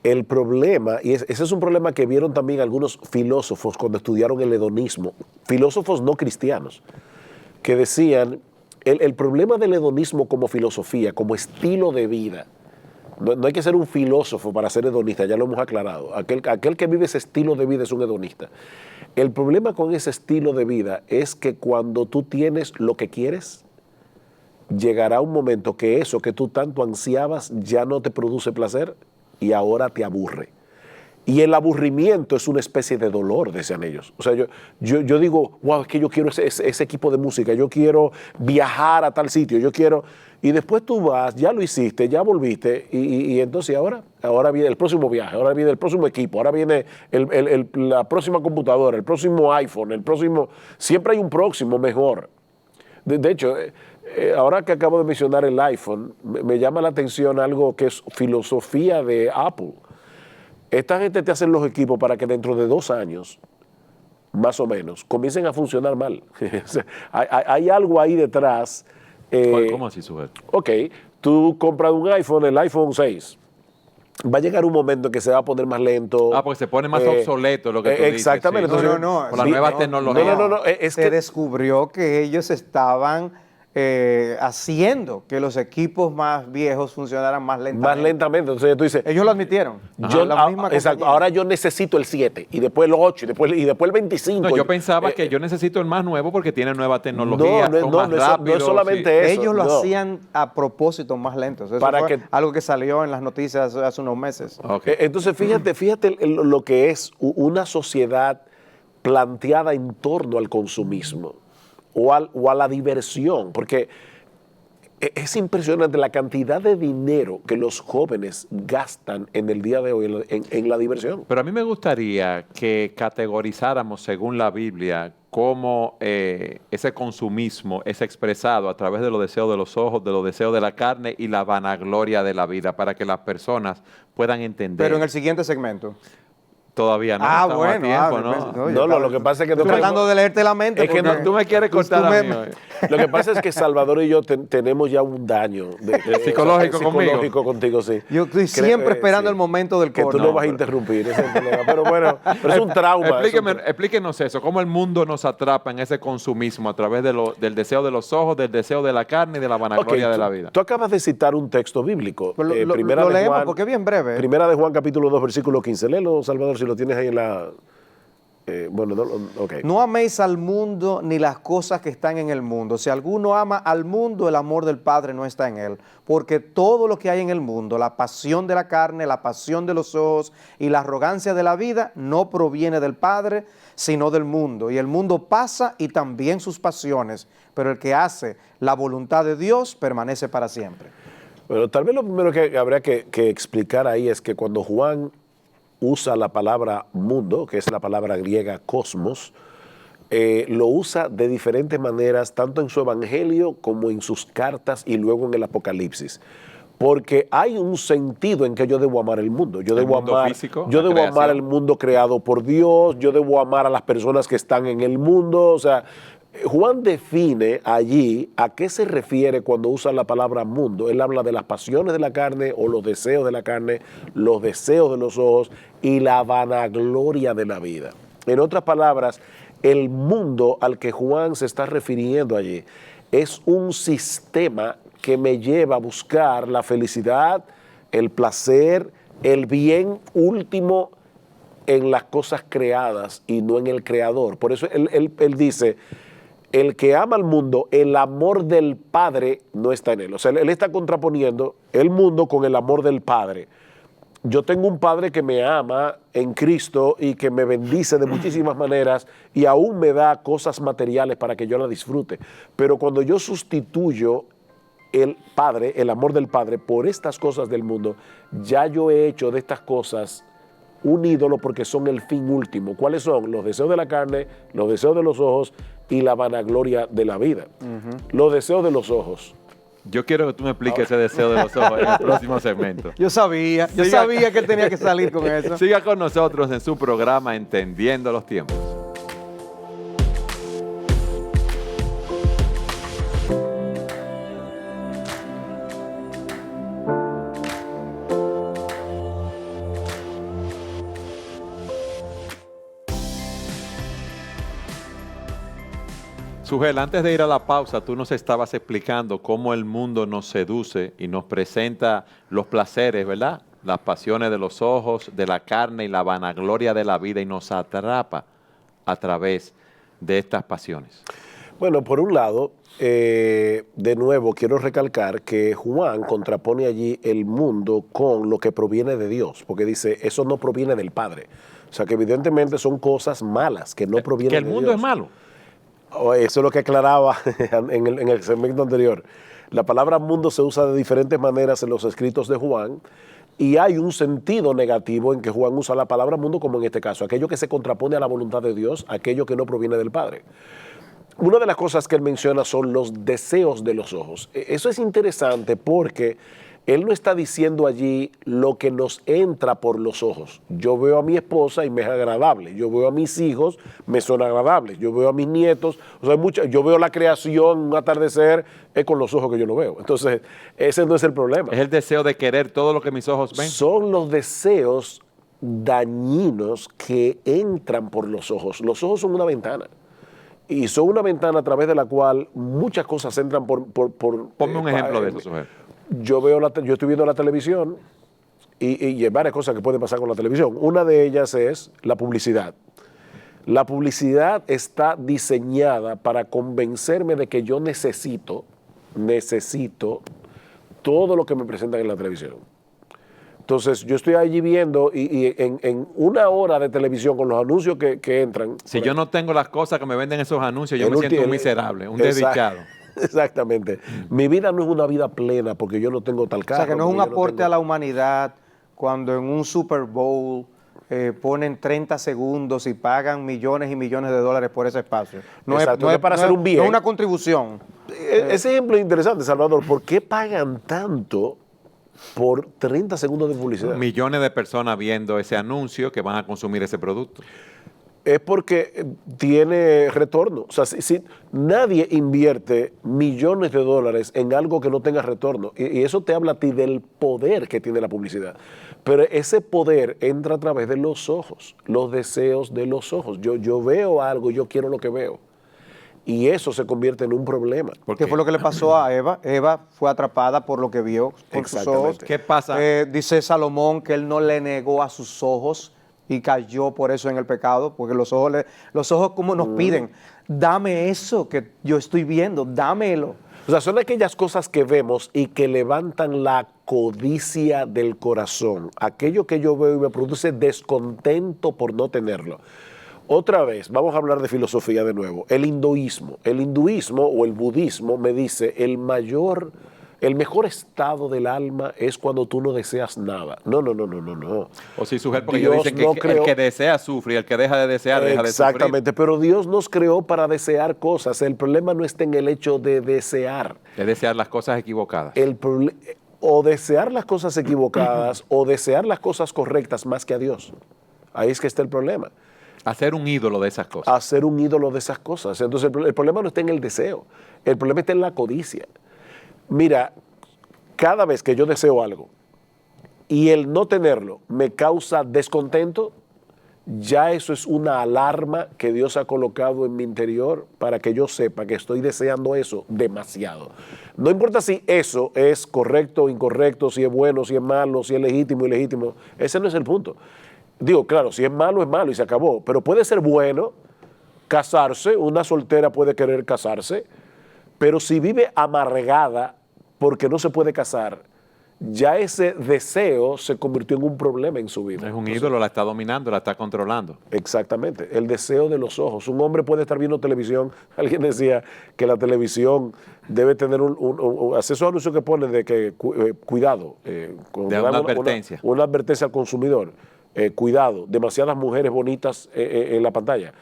S3: El problema, y ese es un problema que vieron también algunos filósofos cuando estudiaron el hedonismo, filósofos no cristianos, que decían, el problema del hedonismo como filosofía, como estilo de vida, No hay que ser un filósofo para ser hedonista, ya lo hemos aclarado. Aquel que vive ese estilo de vida es un hedonista. El problema con ese estilo de vida es que cuando tú tienes lo que quieres, llegará un momento que eso que tú tanto ansiabas ya no te produce placer y ahora te aburre. Y el aburrimiento es una especie de dolor, decían ellos. O sea, yo digo, wow, es que yo quiero ese equipo de música, yo quiero viajar a tal sitio, yo quiero... Y después tú vas, ya lo hiciste, ya volviste, y entonces ahora viene el próximo viaje, ahora viene el próximo equipo, ahora viene la próxima computadora, el próximo iPhone, el próximo... Siempre hay un próximo mejor. De hecho, ahora que acabo de mencionar el iPhone, me llama la atención algo que es filosofía de Apple. Esta gente te hace los equipos para que dentro de 2 años, más o menos, comiencen a funcionar mal. O sea, hay algo ahí detrás.
S2: ¿Cómo así, sujeto?
S3: Ok, tú compras un iPhone, el iPhone 6. Va a llegar un momento en que se va a poner más lento.
S2: Porque se pone más obsoleto lo que tú dices.
S3: Exactamente.
S2: Sí.
S3: Entonces,
S4: No.
S2: Por la nueva tecnología.
S3: No, es
S4: Se
S3: que...
S4: descubrió que ellos estaban haciendo que los equipos más viejos funcionaran más lentamente.
S3: Más lentamente. Entonces tú dices...
S4: Ellos lo admitieron.
S3: La misma exacto, ahora yo necesito el 7, y después el 8, y después el 25.
S2: No, yo pensaba que yo necesito el más nuevo porque tiene nueva tecnología,
S3: No,
S2: más rápido.
S3: no es solamente eso.
S4: Ellos lo
S3: no.
S4: hacían a propósito más lentos. Eso
S3: Para
S4: fue
S3: que-
S4: algo que salió en las noticias hace unos meses.
S2: Ok.
S3: Entonces, fíjate lo que es una sociedad planteada en torno al consumismo o a la diversión, porque es impresionante la cantidad de dinero que los jóvenes gastan en el día de hoy en la diversión.
S2: Pero a mí me gustaría que categorizáramos según la Biblia cómo ese consumismo es expresado a través de los deseos de los ojos, de los deseos de la carne y la vanagloria de la vida, para que las personas puedan entender.
S4: Pero en el siguiente segmento.
S2: Todavía no, estamos a tiempo, ¿no?
S3: No, lo que pasa es que...
S4: Estoy tratando de leerte la mente.
S3: Es que
S4: porque
S2: Tú me quieres
S4: tú
S2: cortar a mí
S4: me-
S2: hoy.
S3: Lo que pasa es que Salvador y yo tenemos ya un daño
S2: Psicológico conmigo.
S3: psicológico contigo, sí.
S4: Yo estoy siempre esperando el momento del
S3: que tú
S4: corte.
S3: no vas a interrumpir, ese es el problema. Pero bueno, pero es un trauma.
S2: Explíquenos eso, cómo el mundo nos atrapa en ese consumismo a través del deseo de los ojos, del deseo de la carne y de la vanagloria de la vida.
S3: Tú acabas de citar un texto bíblico.
S4: Pero lo
S3: Primera de
S4: leemos
S3: Juan,
S4: porque es bien breve.
S3: Primera de Juan, capítulo 2, versículo 15. Léelo, Salvador, si lo tienes ahí en la... ok.
S4: No améis al mundo ni las cosas que están en el mundo. Si alguno ama al mundo, el amor del Padre no está en él. Porque todo lo que hay en el mundo, la pasión de la carne, la pasión de los ojos y la arrogancia de la vida, no proviene del Padre, sino del mundo. Y el mundo pasa y también sus pasiones, pero el que hace la voluntad de Dios permanece para siempre.
S3: Bueno, tal vez lo primero que habría que explicar ahí es que cuando Juan usa la palabra mundo, que es la palabra griega cosmos, lo usa de diferentes maneras, tanto en su evangelio como en sus cartas y luego en el Apocalipsis. Porque hay un sentido en que yo debo amar el mundo. Yo debo
S2: mundo
S3: amar,
S2: físico,
S3: yo
S2: la
S3: debo amar
S2: creación.
S3: el mundo creado por Dios, yo debo amar a las personas que están en el mundo. O sea, Juan define allí a qué se refiere cuando usa la palabra mundo. Él habla de las pasiones de la carne o los deseos de la carne, los deseos de los ojos y la vanagloria de la vida. En otras palabras, el mundo al que Juan se está refiriendo allí es un sistema que me lleva a buscar la felicidad, el placer, el bien último en las cosas creadas y no en el creador. Por eso él dice, el que ama al mundo, el amor del Padre no está en él. O sea, él está contraponiendo el mundo con el amor del Padre. Yo tengo un Padre que me ama en Cristo y que me bendice de muchísimas maneras y aún me da cosas materiales para que yo la disfrute. Pero cuando yo sustituyo el Padre, el amor del Padre, por estas cosas del mundo, ya yo he hecho de estas cosas un ídolo porque son el fin último. ¿Cuáles son? Los deseos de la carne, los deseos de los ojos y la vanagloria de la vida. Los deseos de los ojos.
S2: Yo quiero que tú me expliques ese deseo de los ojos en el próximo segmento.
S4: Yo sabía que él tenía que salir con eso.
S2: Siga con nosotros en su programa Entendiendo los Tiempos. Sujel, antes de ir a la pausa, tú nos estabas explicando cómo el mundo nos seduce y nos presenta los placeres, ¿verdad? Las pasiones de los ojos, de la carne y la vanagloria de la vida y nos atrapa a través de estas pasiones.
S3: Bueno, por un lado, de nuevo quiero recalcar que Juan contrapone allí el mundo con lo que proviene de Dios, porque dice, eso no proviene del Padre. O sea, que evidentemente son cosas malas que no provienen de Dios.
S2: Que el mundo es malo.
S3: Eso es lo que aclaraba en el segmento anterior. La palabra mundo se usa de diferentes maneras en los escritos de Juan y hay un sentido negativo en que Juan usa la palabra mundo, como en este caso, aquello que se contrapone a la voluntad de Dios, aquello que no proviene del Padre. Una de las cosas que él menciona son los deseos de los ojos. Eso es interesante porque él no está diciendo allí lo que nos entra por los ojos. Yo veo a mi esposa y me es agradable. Yo veo a mis hijos, me son agradables. Yo veo a mis nietos. O sea, yo veo la creación, un atardecer, es con los ojos que yo lo veo. Entonces, ese no es el problema.
S2: Es el deseo de querer todo lo que mis ojos ven.
S3: Son los deseos dañinos que entran por los ojos. Los ojos son una ventana. Y son una ventana a través de la cual muchas cosas entran por
S2: Ponme un ejemplo de eso, Sujel.
S3: Yo estoy viendo la televisión y hay varias cosas que pueden pasar con la televisión. Una de ellas es la publicidad. La publicidad está diseñada para convencerme de que yo necesito todo lo que me presentan en la televisión. Entonces, yo estoy allí viendo y en una hora de televisión con los anuncios que entran.
S2: Si yo no tengo las cosas que me venden esos anuncios, yo me siento un miserable, un desdichado.
S3: Exactamente. Mi vida no es una vida plena porque yo no tengo tal carro.
S4: O sea, que no es un aporte a la humanidad cuando en un Super Bowl ponen 30 segundos y pagan millones y millones de dólares por ese espacio. No es
S3: para hacer un bien.
S4: No es una contribución.
S3: Ese ejemplo es interesante, Salvador. ¿Por qué pagan tanto por 30 segundos de publicidad?
S2: Millones de personas viendo ese anuncio que van a consumir ese producto.
S3: Es porque tiene retorno. O sea, si nadie invierte millones de dólares en algo que no tenga retorno. Y eso te habla a ti del poder que tiene la publicidad. Pero ese poder entra a través de los ojos, los deseos de los ojos. Yo veo algo, yo quiero lo que veo. Y eso se convierte en un problema.
S4: ¿Qué fue lo que le pasó a Eva? Eva fue atrapada por lo que vio con sus ojos.
S2: ¿Qué pasa?
S4: Dice Salomón que él no le negó a sus ojos y cayó por eso en el pecado, porque los ojos como nos piden, dame eso que yo estoy viendo, dámelo.
S3: O sea, son aquellas cosas que vemos y que levantan la codicia del corazón. Aquello que yo veo y me produce descontento por no tenerlo. Otra vez, vamos a hablar de filosofía de nuevo. El hinduismo o el budismo me dice el mejor estado del alma es cuando tú no deseas nada. No.
S2: O si Sujel, porque ellos dicen que el que desea sufre y el que deja de desear deja de sufrir.
S3: Exactamente, pero Dios nos creó para desear cosas. El problema no está en el hecho de desear.
S2: De desear las cosas equivocadas.
S3: O desear las cosas equivocadas o desear las cosas correctas más que a Dios. Ahí es que está el problema.
S2: Hacer un ídolo de esas cosas.
S3: Hacer un ídolo de esas cosas. Entonces el problema no está en el deseo, el problema está en la codicia. Mira, cada vez que yo deseo algo y el no tenerlo me causa descontento, ya eso es una alarma que Dios ha colocado en mi interior para que yo sepa que estoy deseando eso demasiado. No importa si eso es correcto o incorrecto, si es bueno, si es malo, si es legítimo o ilegítimo, ese no es el punto. Digo, claro, si es malo y se acabó, pero puede ser bueno casarse, una soltera puede querer casarse, pero si vive amargada porque no se puede casar, ya ese deseo se convirtió en un problema en su vida.
S2: Es un ídolo, la está dominando, la está controlando.
S3: Exactamente, el deseo de los ojos. Un hombre puede estar viendo televisión, alguien decía que la televisión debe tener esos anuncios que ponen de que cuidado,
S2: de una advertencia.
S3: Una advertencia al consumidor. Cuidado, demasiadas mujeres bonitas en la pantalla,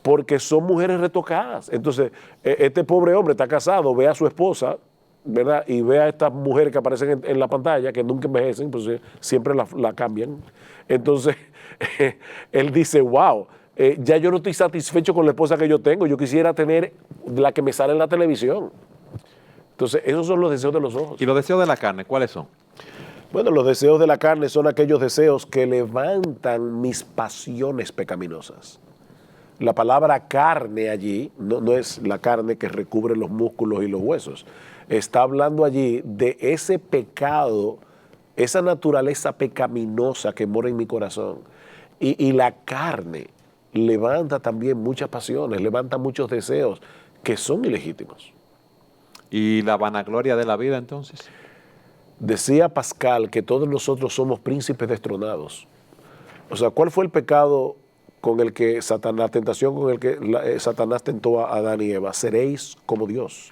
S3: porque son mujeres retocadas. Entonces, este pobre hombre está casado, ve a su esposa, ¿verdad? Y ve a estas mujeres que aparecen en la pantalla, que nunca envejecen, pues siempre la cambian. Entonces, él dice, wow, ya yo no estoy satisfecho con la esposa que yo tengo, yo quisiera tener la que me sale en la televisión. Entonces, esos son los deseos de los ojos.
S2: ¿Y los deseos de la carne, cuáles son?
S3: Bueno, los deseos de la carne son aquellos deseos que levantan mis pasiones pecaminosas. La palabra carne allí no es la carne que recubre los músculos y los huesos. Está hablando allí de ese pecado, esa naturaleza pecaminosa que mora en mi corazón. Y la carne levanta también muchas pasiones, levanta muchos deseos que son ilegítimos.
S2: ¿Y la vanagloria de la vida entonces?
S3: Decía Pascal que todos nosotros somos príncipes destronados. O sea, ¿cuál fue el pecado con el que la tentación con el que Satanás tentó a Adán y Eva? Seréis como Dios.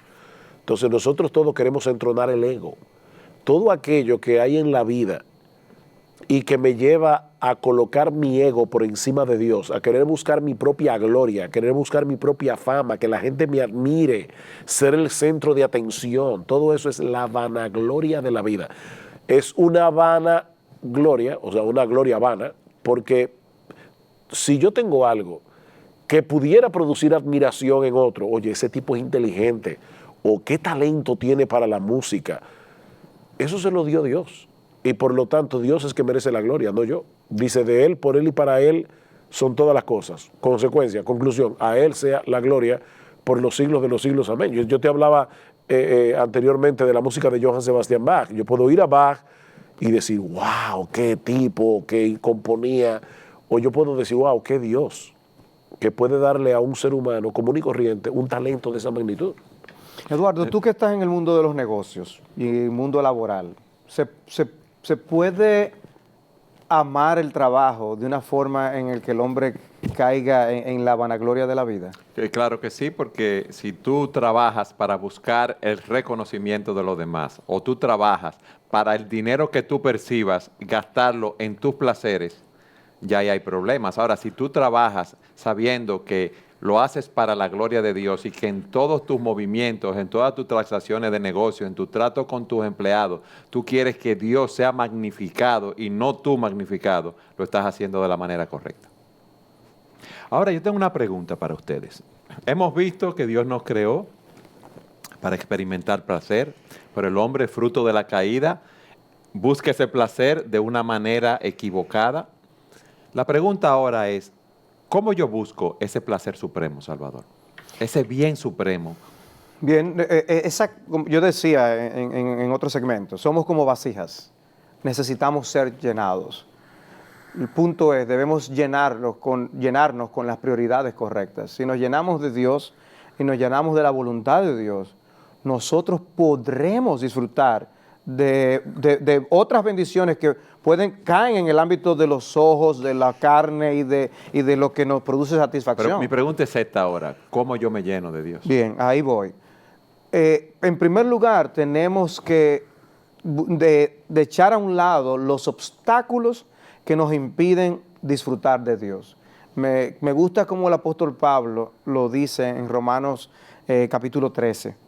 S3: Entonces nosotros todos queremos entronar el ego. Todo aquello que hay en la vida y que me lleva a colocar mi ego por encima de Dios, a querer buscar mi propia gloria, a querer buscar mi propia fama, que la gente me admire, ser el centro de atención, todo eso es la vanagloria de la vida. Es una vanagloria, o sea, una gloria vana, porque si yo tengo algo que pudiera producir admiración en otro, oye, ese tipo es inteligente, o qué talento tiene para la música, eso se lo dio Dios. Y por lo tanto, Dios es que merece la gloria, no yo. Dice, de Él, por Él y para Él son todas las cosas. Consecuencia, conclusión, a Él sea la gloria por los siglos de los siglos. Amén. Yo te hablaba anteriormente de la música de Johann Sebastian Bach. Yo puedo ir a Bach y decir, wow, qué tipo que componía. O yo puedo decir, wow, qué Dios que puede darle a un ser humano común y corriente un talento de esa magnitud.
S4: Eduardo, tú que estás en el mundo de los negocios y el mundo laboral, ¿se puede amar el trabajo de una forma en la que el hombre caiga en la vanagloria de la vida?
S2: Claro que sí, porque si tú trabajas para buscar el reconocimiento de los demás, o tú trabajas para el dinero que tú percibas, gastarlo en tus placeres, ya ahí hay problemas. Ahora, si tú trabajas sabiendo que lo haces para la gloria de Dios y que en todos tus movimientos, en todas tus transacciones de negocio, en tu trato con tus empleados, tú quieres que Dios sea magnificado y no tú magnificado, lo estás haciendo de la manera correcta. Ahora, yo tengo una pregunta para ustedes. Hemos visto que Dios nos creó para experimentar placer, pero el hombre, fruto de la caída, busca ese placer de una manera equivocada. La pregunta ahora es, ¿cómo yo busco ese placer supremo, Salvador? Ese bien supremo.
S4: Bien, yo decía en otro segmento, somos como vasijas, necesitamos ser llenados. El punto es, debemos llenarnos con las prioridades correctas. Si nos llenamos de Dios y nos llenamos de la voluntad de Dios, nosotros podremos disfrutar de otras bendiciones que caen en el ámbito de los ojos, de la carne y de lo que nos produce satisfacción.
S2: Pero mi pregunta es esta ahora, ¿cómo yo me lleno de Dios?
S4: Bien, ahí voy. En primer lugar, tenemos que de echar a un lado los obstáculos que nos impiden disfrutar de Dios. Me gusta como el apóstol Pablo lo dice en Romanos capítulo 13.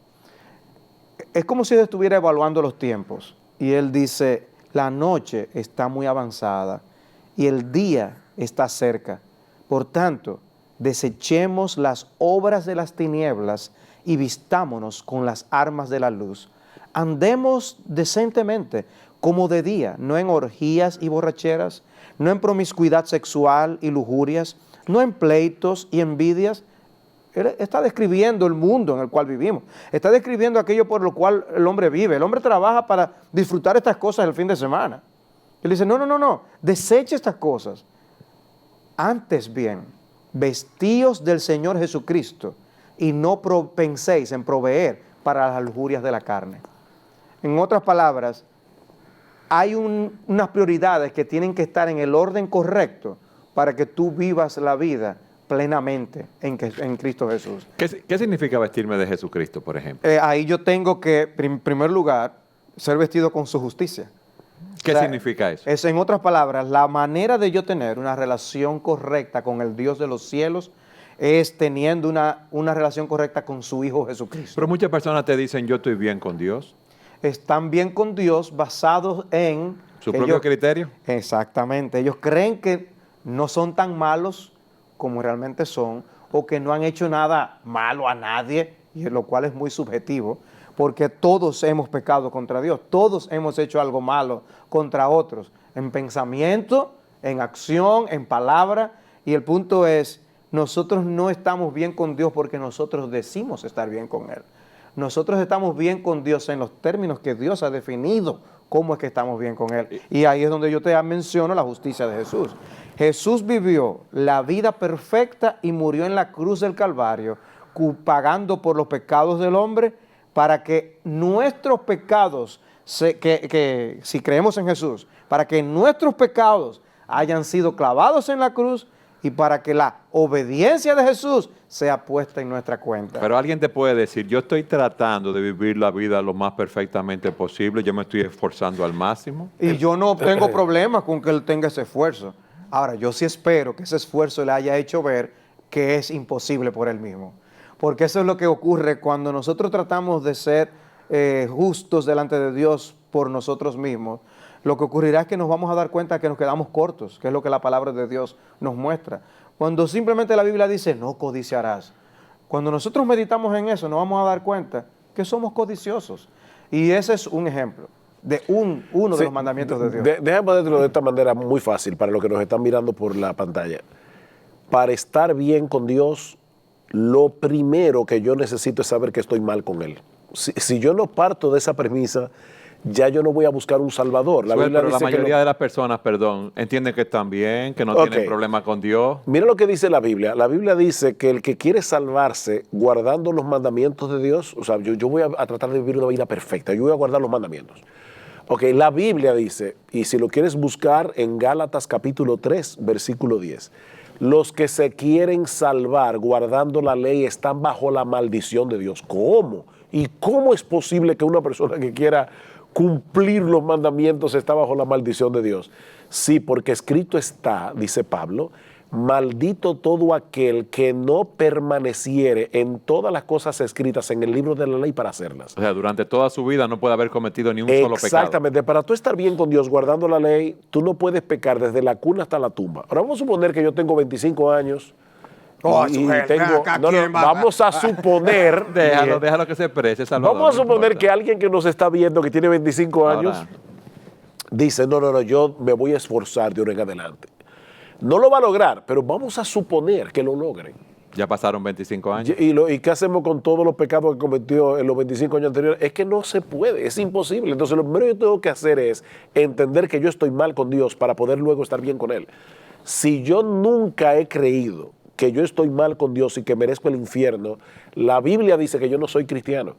S4: Es como si él estuviera evaluando los tiempos y él dice, la noche está muy avanzada y el día está cerca. Por tanto, desechemos las obras de las tinieblas y vistámonos con las armas de la luz. Andemos decentemente, como de día, no en orgías y borracheras, no en promiscuidad sexual y lujurias, no en pleitos y envidias. Él está describiendo el mundo en el cual vivimos. Está describiendo aquello por lo cual el hombre vive. El hombre trabaja para disfrutar estas cosas el fin de semana. Él dice, no, deseche estas cosas. Antes bien, vestíos del Señor Jesucristo y no penséis en proveer para las lujurias de la carne. En otras palabras, hay unas prioridades que tienen que estar en el orden correcto para que tú vivas la vida plenamente en Cristo Jesús.
S2: ¿Qué significa vestirme de Jesucristo, por ejemplo?
S4: Ahí yo tengo que, en primer lugar, ser vestido con su justicia.
S2: ¿Qué significa eso?
S4: Es, en otras palabras, la manera de yo tener una relación correcta con el Dios de los cielos es teniendo una relación correcta con su Hijo Jesucristo.
S2: Pero muchas personas te dicen, yo estoy bien con Dios.
S4: Están bien con Dios basados en...
S2: ¿Su propio criterio?
S4: Exactamente. Ellos creen que no son tan malos como realmente son, o que no han hecho nada malo a nadie, y lo cual es muy subjetivo, porque todos hemos pecado contra Dios, todos hemos hecho algo malo contra otros, en pensamiento, en acción, en palabra, y el punto es, nosotros no estamos bien con Dios porque nosotros decimos estar bien con Él. Nosotros estamos bien con Dios en los términos que Dios ha definido cómo es que estamos bien con Él. Y ahí es donde yo te menciono la justicia de Jesús. Jesús vivió la vida perfecta y murió en la cruz del Calvario, pagando por los pecados del hombre, para que nuestros pecados, que si creemos en Jesús, para que nuestros pecados hayan sido clavados en la cruz y para que la obediencia de Jesús sea puesta en nuestra cuenta.
S2: Pero alguien te puede decir, yo estoy tratando de vivir la vida lo más perfectamente posible, yo me estoy esforzando al máximo.
S4: Y yo no tengo problemas con que él tenga ese esfuerzo. Ahora, yo sí espero que ese esfuerzo le haya hecho ver que es imposible por él mismo. Porque eso es lo que ocurre cuando nosotros tratamos de ser justos delante de Dios por nosotros mismos. Lo que ocurrirá es que nos vamos a dar cuenta que nos quedamos cortos, que es lo que la palabra de Dios nos muestra. Cuando simplemente la Biblia dice, no codiciarás. Cuando nosotros meditamos en eso, nos vamos a dar cuenta que somos codiciosos. Y ese es un ejemplo de uno de los mandamientos de Dios.
S3: Déjame ponerlo de esta manera muy fácil para los que nos están mirando por la pantalla. Para estar bien con Dios, lo primero que yo necesito es saber que estoy mal con Él. Si yo no parto de esa premisa, ya yo no voy a buscar un salvador.
S2: Pero la mayoría de las personas, entienden que están bien, que no tienen problema con Dios.
S3: Mira lo que dice la Biblia. La Biblia dice que el que quiere salvarse guardando los mandamientos de Dios, o sea, yo voy a tratar de vivir una vida perfecta, yo voy a guardar los mandamientos. La Biblia dice, y si lo quieres buscar en Gálatas capítulo 3, versículo 10, los que se quieren salvar guardando la ley están bajo la maldición de Dios. ¿Cómo? ¿Y cómo es posible que una persona que quiera cumplir los mandamientos está bajo la maldición de Dios? Sí, porque escrito está, dice Pablo, maldito todo aquel que no permaneciere en todas las cosas escritas en el libro de la ley para hacerlas.
S2: O sea, durante toda su vida no puede haber cometido ni un solo pecado.
S3: Exactamente. Para tú estar bien con Dios guardando la ley, tú no puedes pecar desde la cuna hasta la tumba. Ahora vamos a suponer que yo tengo 25 años vamos a suponer...
S2: déjalo que se exprese, Salvador.
S3: Vamos a suponer que alguien que nos está viendo, que tiene 25 años, dice, no, yo me voy a esforzar de ahora en adelante. No lo va a lograr, pero vamos a suponer que lo logre.
S2: Ya pasaron 25 años.
S3: ¿Y qué hacemos con todos los pecados que cometió en los 25 años anteriores? Es que no se puede, es imposible. Entonces lo primero que yo tengo que hacer es entender que yo estoy mal con Dios para poder luego estar bien con Él. Si yo nunca he creído que yo estoy mal con Dios y que merezco el infierno, la Biblia dice que yo no soy cristiano,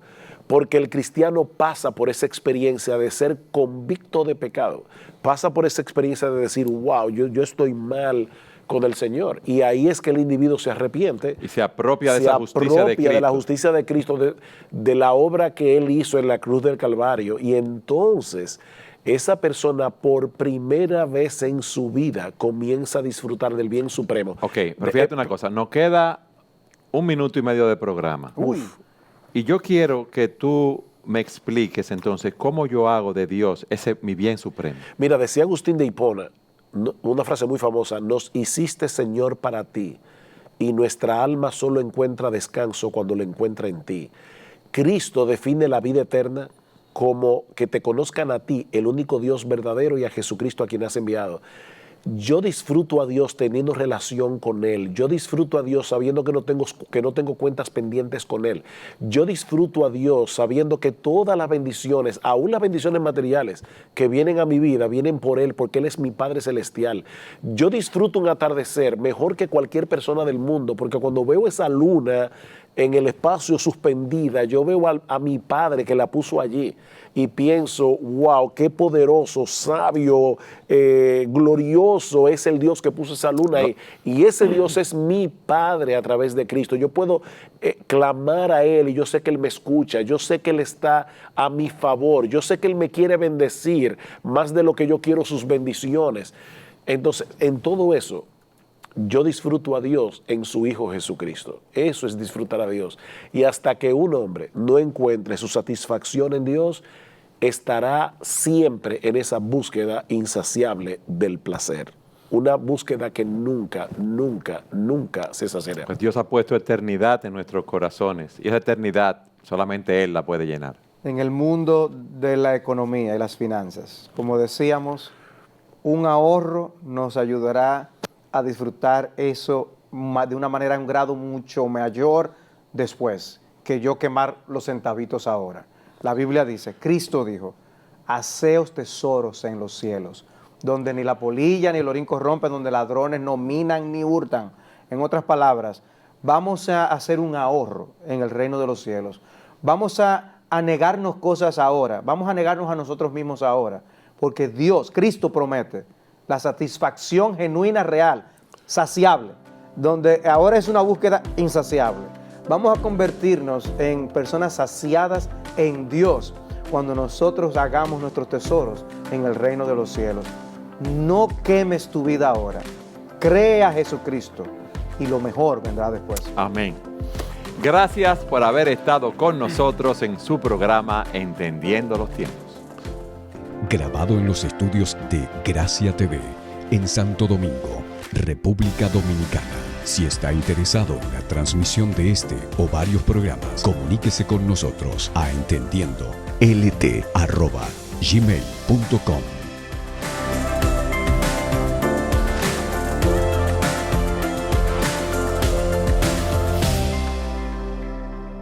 S3: porque el cristiano pasa por esa experiencia de ser convicto de pecado, pasa por esa experiencia de decir, wow, yo estoy mal con el Señor, y ahí es que el individuo se arrepiente
S2: y se apropia de esa justicia de Cristo,
S3: de la justicia de Cristo, de la obra que Él hizo en la cruz del Calvario, y entonces esa persona por primera vez en su vida comienza a disfrutar del bien supremo.
S2: Pero fíjate una cosa, nos queda 1 minuto y medio de programa. Y yo quiero que tú me expliques entonces cómo yo hago de Dios ese mi bien supremo.
S3: Mira, decía Agustín de Hipona, una frase muy famosa, nos hiciste Señor para ti, y nuestra alma solo encuentra descanso cuando lo encuentra en ti. Cristo define la vida eterna como que te conozcan a ti, el único Dios verdadero, y a Jesucristo a quien has enviado. Yo disfruto a Dios teniendo relación con Él. Yo disfruto a Dios sabiendo que no tengo cuentas pendientes con Él. Yo disfruto a Dios sabiendo que todas las bendiciones, aún las bendiciones materiales que vienen a mi vida, vienen por Él, porque Él es mi Padre Celestial. Yo disfruto un atardecer mejor que cualquier persona del mundo, porque cuando veo esa luna en el espacio suspendida, yo veo a mi Padre que la puso allí y pienso, wow, qué poderoso, sabio, glorioso es el Dios que puso esa luna ahí. Y ese Dios es mi Padre a través de Cristo. Yo puedo clamar a Él y yo sé que Él me escucha, yo sé que Él está a mi favor, yo sé que Él me quiere bendecir más de lo que yo quiero sus bendiciones. Entonces, en todo eso, yo disfruto a Dios en su Hijo Jesucristo. Eso es disfrutar a Dios. Y hasta que un hombre no encuentre su satisfacción en Dios, estará siempre en esa búsqueda insaciable del placer. Una búsqueda que nunca, nunca, nunca se saciará.
S2: Pues Dios ha puesto eternidad en nuestros corazones, y esa eternidad solamente Él la puede llenar.
S4: En el mundo de la economía y las finanzas, como decíamos, un ahorro nos ayudará a disfrutar eso de una manera, un grado mucho mayor después que yo quemar los centavitos ahora. La Biblia dice, Cristo dijo, haceos tesoros en los cielos, donde ni la polilla ni el orín corrompen, donde ladrones no minan ni hurtan. En otras palabras, vamos a hacer un ahorro en el reino de los cielos. Vamos a negarnos cosas ahora, vamos a negarnos a nosotros mismos ahora, porque Dios, Cristo promete la satisfacción genuina, real, saciable, donde ahora es una búsqueda insaciable. Vamos a convertirnos en personas saciadas en Dios cuando nosotros hagamos nuestros tesoros en el reino de los cielos. No quemes tu vida ahora, cree a Jesucristo y lo mejor vendrá después.
S2: Amén. Gracias por haber estado con nosotros en su programa Entendiendo los Tiempos.
S1: Grabado en los estudios de Gracia TV, en Santo Domingo, República Dominicana. Si está interesado en la transmisión de este o varios programas, comuníquese con nosotros a entendiendolT@gmail.com.